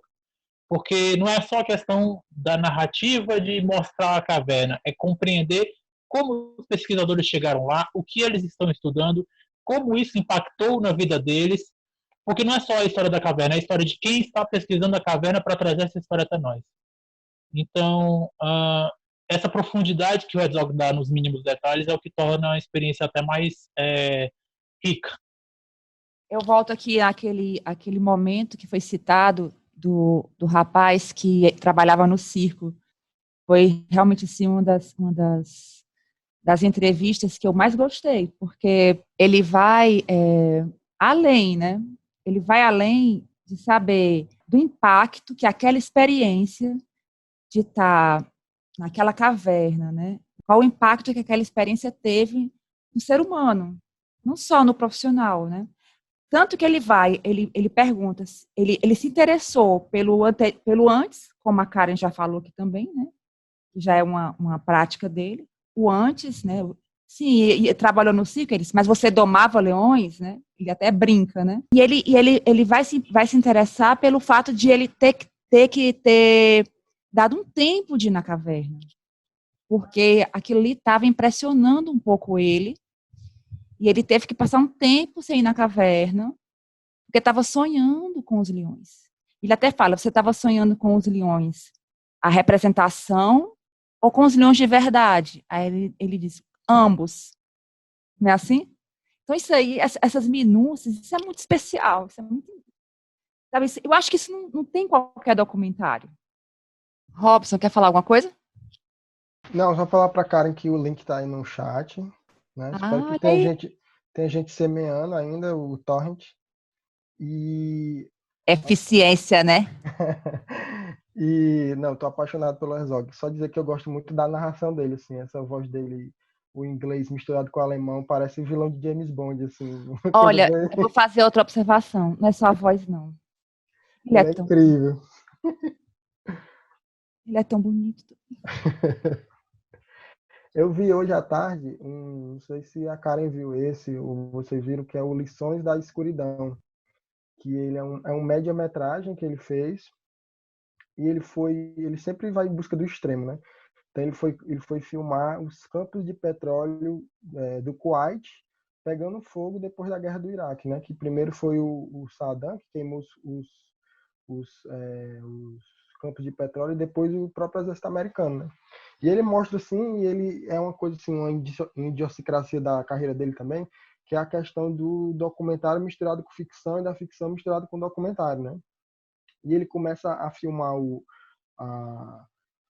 Porque não é só a questão da narrativa de mostrar a caverna, é compreender como os pesquisadores chegaram lá, o que eles estão estudando, como isso impactou na vida deles, porque não é só a história da caverna, é a história de quem está pesquisando a caverna para trazer essa história até nós. Então, essa profundidade que o Herzog dá nos mínimos detalhes é o que torna a experiência até mais rica. Eu volto aqui àquele momento que foi citado do rapaz que trabalhava no circo. Foi realmente assim, uma das entrevistas que eu mais gostei, porque ele vai além, né? Ele vai além de saber do impacto que aquela experiência de estar naquela caverna, né? Qual o impacto que aquela experiência teve no ser humano, não só no profissional, né? Tanto que ele pergunta, ele se interessou pelo antes, como a Karen já falou aqui também, né? Já é uma prática dele. O antes, né? Sim, e trabalhou no circo, ele disse, mas você domava leões, né? Ele até brinca, né? E ele vai se interessar pelo fato de ele ter que ter dado um tempo de ir na caverna, porque aquilo ali estava impressionando um pouco ele, e ele teve que passar um tempo sem ir na caverna, porque estava sonhando com os leões. Ele até fala, você estava sonhando com os leões, a representação ou com os leões de verdade? Aí ele diz, ambos. Não é assim? Então isso aí, essas minúcias, isso é muito especial, isso é muito, sabe, eu acho que isso não tem em qualquer documentário. Robson, quer falar alguma coisa? Não, só falar para Karen que o link está aí no chat, né? Espero que tenha gente semeando ainda o torrent. E eficiência, né? E não, tô apaixonado pelo Herzog. Só dizer que eu gosto muito da narração dele, assim, essa voz dele, o inglês misturado com o alemão, parece o vilão de James Bond, assim. Olha, eu vou fazer outra observação. Não é só a voz, não. Ele é incrível. Ele é tão bonito. Eu vi hoje à tarde, não sei se a Karen viu esse, ou vocês viram, que é o Lições da Escuridão, que ele é um média-metragem que ele fez, e ele sempre vai em busca do extremo, né? Então ele foi filmar os campos de petróleo do Kuwait pegando fogo depois da guerra do Iraque, né? Que primeiro foi o Saddam que queimou os campos de petróleo e depois o próprio exército americano, né? E ele mostra assim, e ele é uma coisa assim, uma idiosincrasia da carreira dele também, que é a questão do documentário misturado com ficção e da ficção misturado com documentário, né? E ele começa a filmar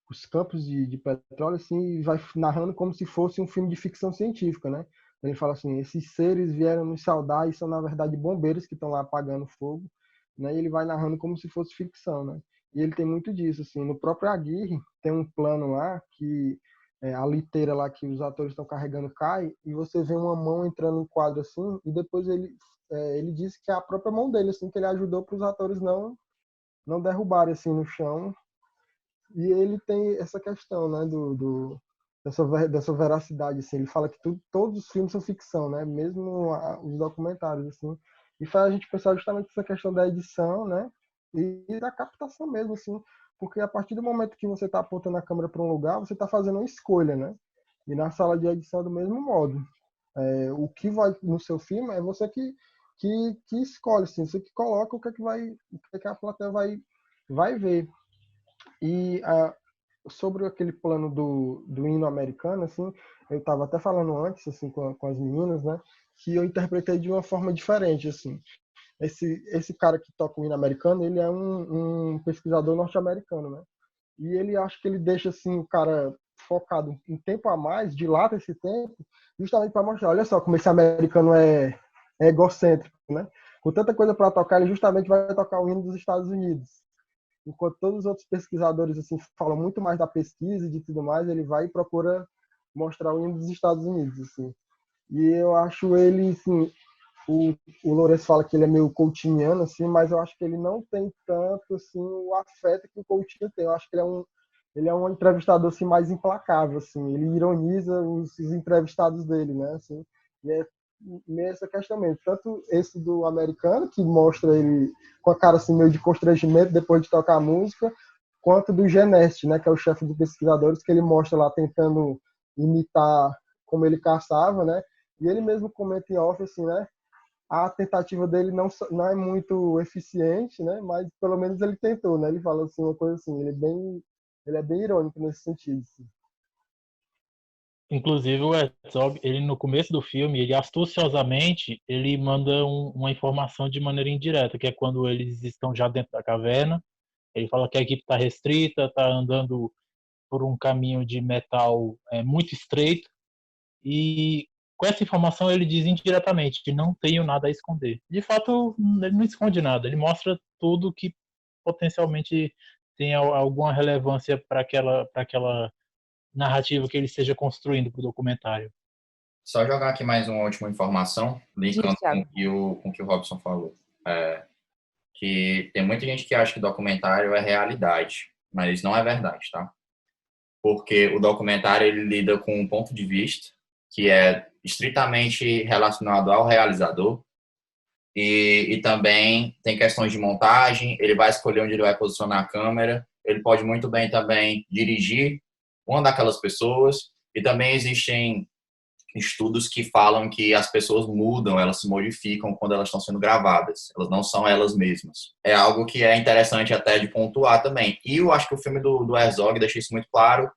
os campos de petróleo assim, e vai narrando como se fosse um filme de ficção científica, né? Ele fala assim, esses seres vieram nos saudar e são na verdade bombeiros que estão lá apagando fogo, né? E ele vai narrando como se fosse ficção, né? E ele tem muito disso, assim. No próprio Aguirre tem um plano lá que a liteira lá que os atores estão carregando cai e você vê uma mão entrando no quadro assim e depois ele diz que é a própria mão dele, assim, que ele ajudou para os atores não derrubarem assim no chão. E ele tem essa questão, né, dessa veracidade, assim. Ele fala que todos os filmes são ficção, né, mesmo os documentários, assim. E faz a gente pensar justamente essa questão da edição, né, e da captação mesmo, assim. Porque a partir do momento que você está apontando a câmera para um lugar, você está fazendo uma escolha, né. E na sala de edição é do mesmo modo. O que vai no seu filme é você que escolhe, assim, você que coloca o que é que a plateia vai vai ver. E sobre aquele plano do hino americano, assim, eu estava até falando antes, assim, com as meninas, né, que eu interpretei de uma forma diferente, assim. Esse cara que toca o hino americano, ele é um pesquisador norte-americano, né? E ele acho que ele deixa assim o cara focado em tempo a mais, dilata esse tempo, justamente para mostrar, olha só como esse americano é egocêntrico, né? Com tanta coisa para tocar, ele justamente vai tocar o hino dos Estados Unidos. Enquanto todos os outros pesquisadores assim falam muito mais da pesquisa e de tudo mais, ele vai e procura mostrar o hino dos Estados Unidos, assim. E eu acho ele, assim, o Lourenço fala que ele é meio coutinhiano, assim, mas eu acho que ele não tem tanto assim, o afeto que o Coutinho tem. Eu acho que ele é um entrevistador assim, mais implacável. Assim. Ele ironiza os entrevistados dele, né? Assim, e é meio essa questão mesmo. Tanto esse do americano, que mostra ele com a cara assim, meio de constrangimento depois de tocar a música, quanto do Geneste, né? Que é o chefe de pesquisadores, que ele mostra lá tentando imitar como ele caçava, né? E ele mesmo comenta em off, assim, né? A tentativa dele não é muito eficiente, né? Mas pelo menos ele tentou, né? Ele fala assim uma coisa assim, ele é bem irônico nesse sentido. Assim. Inclusive o Herzog, ele no começo do filme, ele astuciosamente, ele manda uma informação de maneira indireta, que é quando eles estão já dentro da caverna. Ele fala que a equipe está restrita, está andando por um caminho de metal muito estreito, e com essa informação ele diz indiretamente que não tenho nada a esconder. De fato, ele não esconde nada, ele mostra tudo que potencialmente tem alguma relevância para aquela narrativa que ele esteja construindo para o documentário. Só jogar aqui mais uma última informação, linkando com o que o Robson falou. Que tem muita gente que acha que documentário é realidade, mas não é verdade, tá? Porque o documentário ele lida com um ponto de vista que é estritamente relacionado ao realizador e também tem questões de montagem, ele vai escolher onde ele vai posicionar a câmera, ele pode muito bem também dirigir uma daquelas pessoas e também existem estudos que falam que as pessoas mudam, elas se modificam quando elas estão sendo gravadas. Elas não são elas mesmas. É algo que é interessante até de pontuar também. E eu acho que o filme do Herzog deixa isso muito claro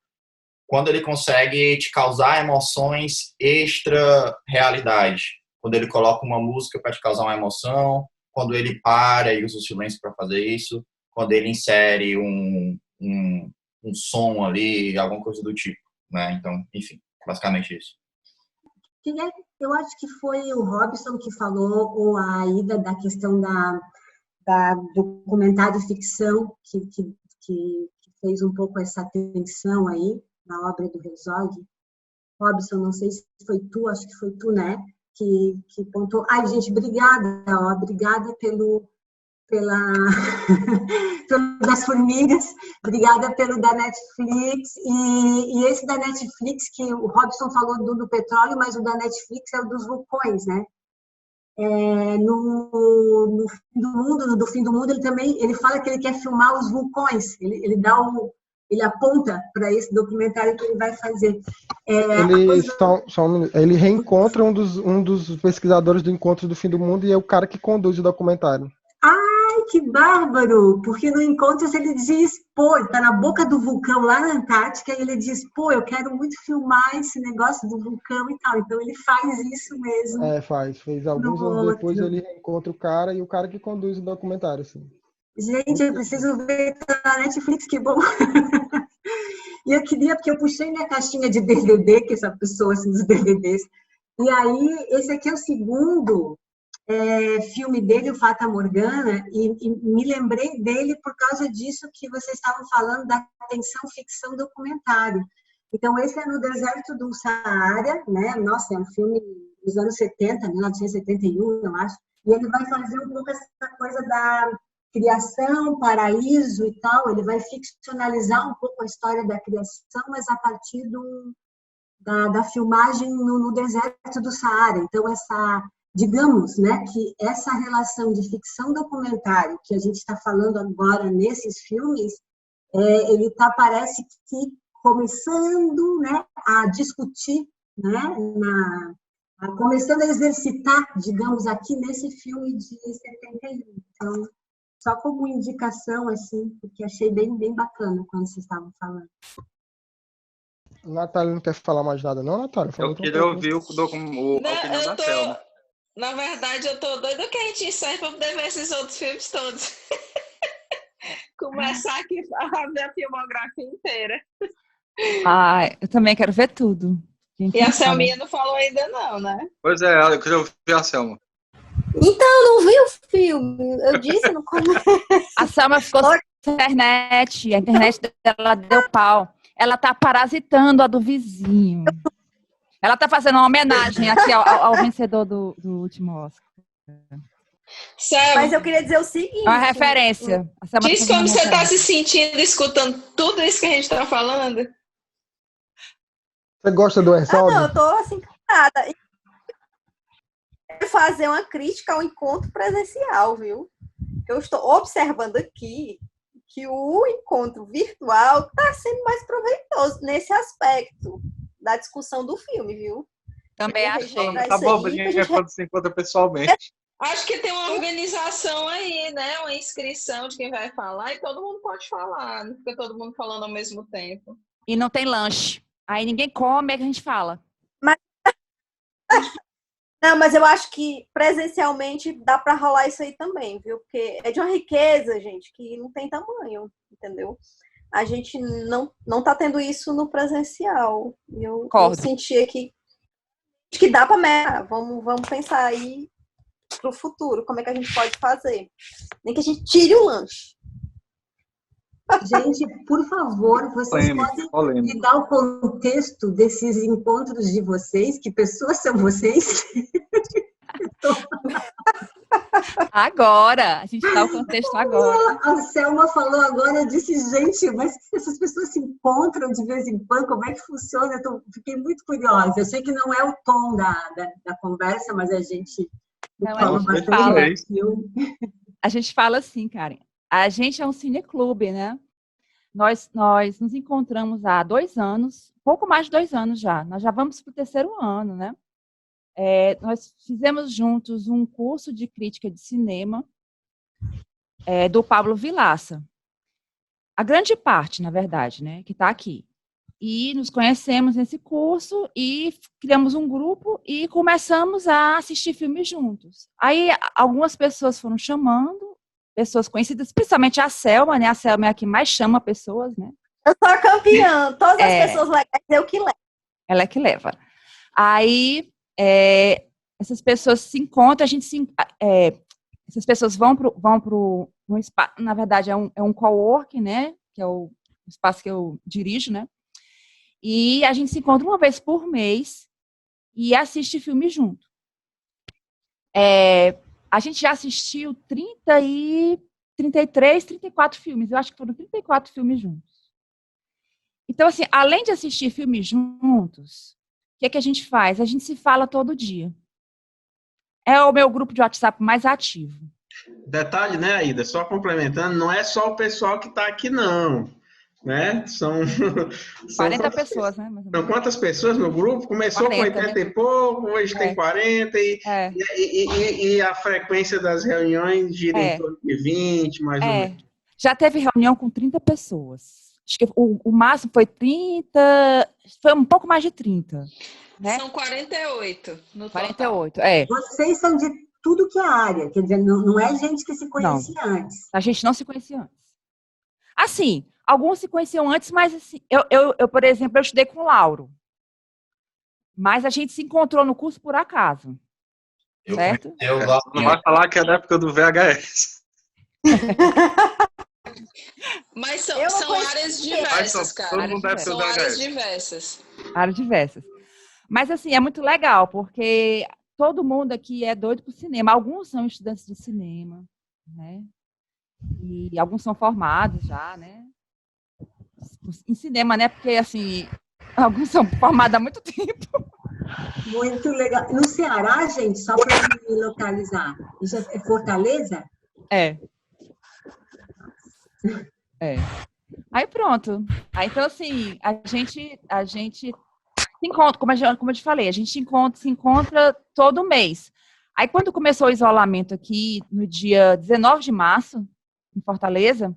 quando ele consegue te causar emoções extra realidade. Quando ele coloca uma música para te causar uma emoção, quando ele para e usa o silêncio para fazer isso, quando ele insere um som ali, alguma coisa do tipo. Né? Então, enfim, basicamente isso. Eu acho que foi o Robson que falou, ou a Aida, da questão da documentário ficção, que fez um pouco essa tensão aí na obra do Herzog. Robson, não sei se foi tu, acho que foi tu, né? Que pontuou. Ai, gente, obrigada, obrigada das formigas, obrigada pelo da Netflix, e esse da Netflix, que o Robson falou do petróleo, mas o da Netflix é o dos vulcões, né? No fim do mundo, ele fala que ele quer filmar os vulcões, ele aponta para esse documentário que ele vai fazer. Ele reencontra um dos pesquisadores do Encontro do Fim do Mundo e é o cara que conduz o documentário. Ai, que bárbaro! Porque no encontro ele diz, pô, ele tá na boca do vulcão lá na Antártica e ele diz, pô, eu quero muito filmar esse negócio do vulcão e tal. Então ele faz isso mesmo. Fez alguns anos depois ele encontra o cara e o cara que conduz o documentário, assim. Gente, eu preciso ver na Netflix, que bom! E eu queria, porque eu puxei minha caixinha de DVD, que essa pessoa, assim, dos DVDs. E aí, esse aqui é o segundo filme dele, o Fata Morgana, e me lembrei dele por causa disso que vocês estavam falando da tensão ficção documentário. Então, esse é No Deserto do Saara, né? Nossa, é um filme dos anos 70, 1971, eu acho. E ele vai fazer um pouco essa coisa da criação, paraíso e tal. Ele vai ficcionalizar um pouco a história da criação, mas a partir da filmagem no deserto do Saara. Então, digamos, né, que essa relação de ficção documentário que a gente está falando agora nesses filmes, ele parece que começando, né, a discutir, né, começando a exercitar, digamos, aqui nesse filme de 71. Então, Só como indicação, assim, porque achei bem, bem bacana quando vocês estavam falando. Natália não quer falar mais nada, não, Natália? Eu queria ouvir a opinião da Thelma. Na verdade, eu tô doida que a gente encerre pra poder ver esses outros filmes todos. Começar aqui a ver a filmografia inteira. Eu também quero ver tudo. E a Selminha não falou ainda não, né? Pois é, eu queria ouvir a Selma. Então, não vi o filme. Eu disse no começo. A Selma ficou sem internet. A internet dela deu pau. Ela tá parasitando a do vizinho. Ela tá fazendo uma homenagem aqui ao vencedor do último Oscar. Mas eu queria dizer o seguinte. Uma referência. Diz como você tá se sentindo escutando tudo isso que a gente tá falando. Você gosta do Herzog? Não, eu tô assim, encantada. Quero fazer uma crítica ao encontro presencial, viu? Eu estou observando aqui que o encontro virtual está sendo mais proveitoso nesse aspecto da discussão do filme, viu? Também achei. Tá bom, a gente quando se encontra pessoalmente. Acho que tem uma organização aí, né? Uma inscrição de quem vai falar e todo mundo pode falar. Não fica todo mundo falando ao mesmo tempo. E não tem lanche. Aí ninguém come, é que a gente fala. Não, mas eu acho que presencialmente dá para rolar isso aí também, viu? Porque é de uma riqueza, gente, que não tem tamanho, entendeu? A gente não tá tendo isso no presencial. Eu senti aqui que dá para melhorar. Vamos pensar aí pro futuro, como é que a gente pode fazer. Nem que a gente tire o lanche. Gente, por favor, vocês podem me dar o contexto desses encontros de vocês? Que pessoas são vocês? Agora! A gente dá o contexto agora. A Selma falou agora, eu disse, gente, mas essas pessoas se encontram de vez em quando, como é que funciona? Fiquei muito curiosa. Eu sei que não é o tom da conversa, mas a gente fala bastante. A gente fala assim, Karen. A gente é um cineclube, né? Nós nos encontramos há 2 anos, pouco mais de 2 anos já. Nós já vamos para o 3º ano, né? Nós fizemos juntos um curso de crítica de cinema do Pablo Vilaça. A grande parte, na verdade, né? Que está aqui. E nos conhecemos nesse curso e criamos um grupo e começamos a assistir filmes juntos. Aí algumas pessoas foram chamando, pessoas conhecidas, principalmente a Selma, né? A Selma é a que mais chama pessoas, né? Eu sou a campeã. Todas as pessoas legais, eu que levo. Ela é que leva. Aí, essas pessoas se encontram, essas pessoas vão pro um espaço, na verdade, é um coworking, né? Que é o espaço que eu dirijo, né? E a gente se encontra uma vez por mês e assiste filme junto. A gente já assistiu 33, 34 filmes. Eu acho que foram 34 filmes juntos. Então, assim, além de assistir filmes juntos, o que a gente faz? A gente se fala todo dia. É o meu grupo de WhatsApp mais ativo. Detalhe, né, Aida? Só complementando, não é só o pessoal que está aqui, não. Né? São 40 pessoas, né? São quantas pessoas no grupo? Começou 40, com 80 e pouco, hoje tem 40, e a frequência das reuniões gira em torno de 20, mais ou menos. Já teve reunião com 30 pessoas. Acho que o máximo foi 30, foi um pouco mais de 30. Né? São 48 no total. 48, Vocês são de tudo que é área, quer dizer, não é gente que se conhecia antes. A gente não se conhecia antes. Assim, alguns se conheciam antes, mas assim, eu, por exemplo, eu estudei com o Lauro. Mas a gente se encontrou no curso por acaso. Certo? Não vai falar que é da época do VHS. Mas são áreas diversas, cara. Todo mundo deve ser são áreas diversas. Áreas diversas. Mas, assim, é muito legal, porque todo mundo aqui é doido por cinema. Alguns são estudantes de cinema, né? E alguns são formados já, né? Em cinema, né? Porque, assim, alguns são formados há muito tempo. Muito legal. No Ceará, gente, só para me localizar, isso é Fortaleza? Aí pronto. Aí, então, assim, a gente se encontra, como eu te falei, a gente se encontra todo mês. Aí, quando começou o isolamento aqui, no dia 19 de março, em Fortaleza,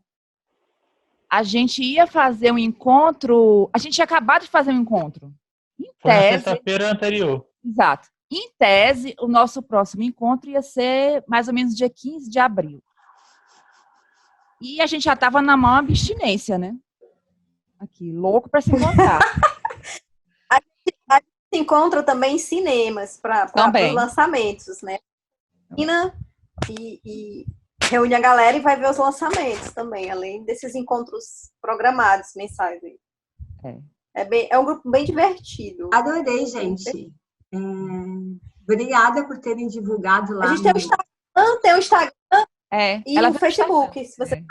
a gente ia fazer um encontro. A gente tinha acabado de fazer um encontro. Em Foi na tese. sexta-feira anterior. Exato. Em tese, o nosso próximo encontro ia ser mais ou menos dia 15 de abril. E a gente já estava na maior abstinência, né? Aqui, louco para se encontrar. A gente se encontra também em cinemas para os lançamentos, né? E reúne a galera e vai ver os lançamentos também, além desses encontros programados mensais. É um grupo bem divertido. Adorei, gente. Obrigada por terem divulgado lá. A gente tem o Instagram e o Facebook. Se você...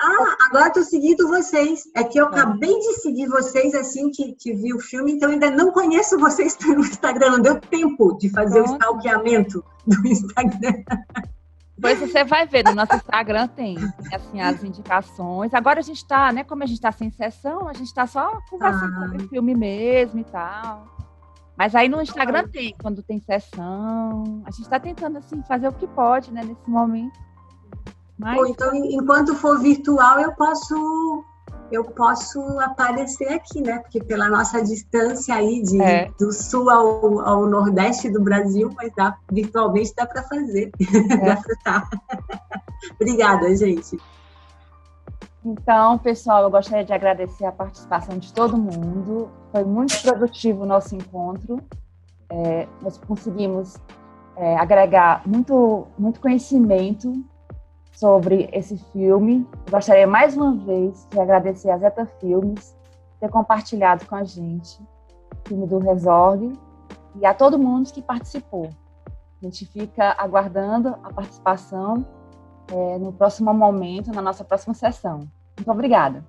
agora estou seguindo vocês. É que eu acabei de seguir vocês assim que vi o filme, então ainda não conheço vocês pelo Instagram. Não deu tempo de fazer o stalkeamento do Instagram. Depois você vai ver, no nosso Instagram tem assim, as indicações. Agora a gente está, né? Como a gente está sem sessão, a gente está só conversando sobre o filme mesmo e tal. Mas aí no Instagram tem, quando tem sessão. A gente está tentando assim, fazer o que pode, né, nesse momento. Mas... Bom, então, enquanto for virtual, eu posso aparecer aqui, né? Porque pela nossa distância aí do sul ao nordeste do Brasil, mas virtualmente dá para fazer. Dá para estar. Obrigada, gente. Então, pessoal, eu gostaria de agradecer a participação de todo mundo. Foi muito produtivo o nosso encontro. Nós conseguimos agregar muito conhecimento sobre esse filme. Eu gostaria mais uma vez de agradecer a Zeta Filmes por ter compartilhado com a gente o filme do Herzog e a todo mundo que participou. A gente fica aguardando a participação no próximo momento, na nossa próxima sessão. Muito obrigada.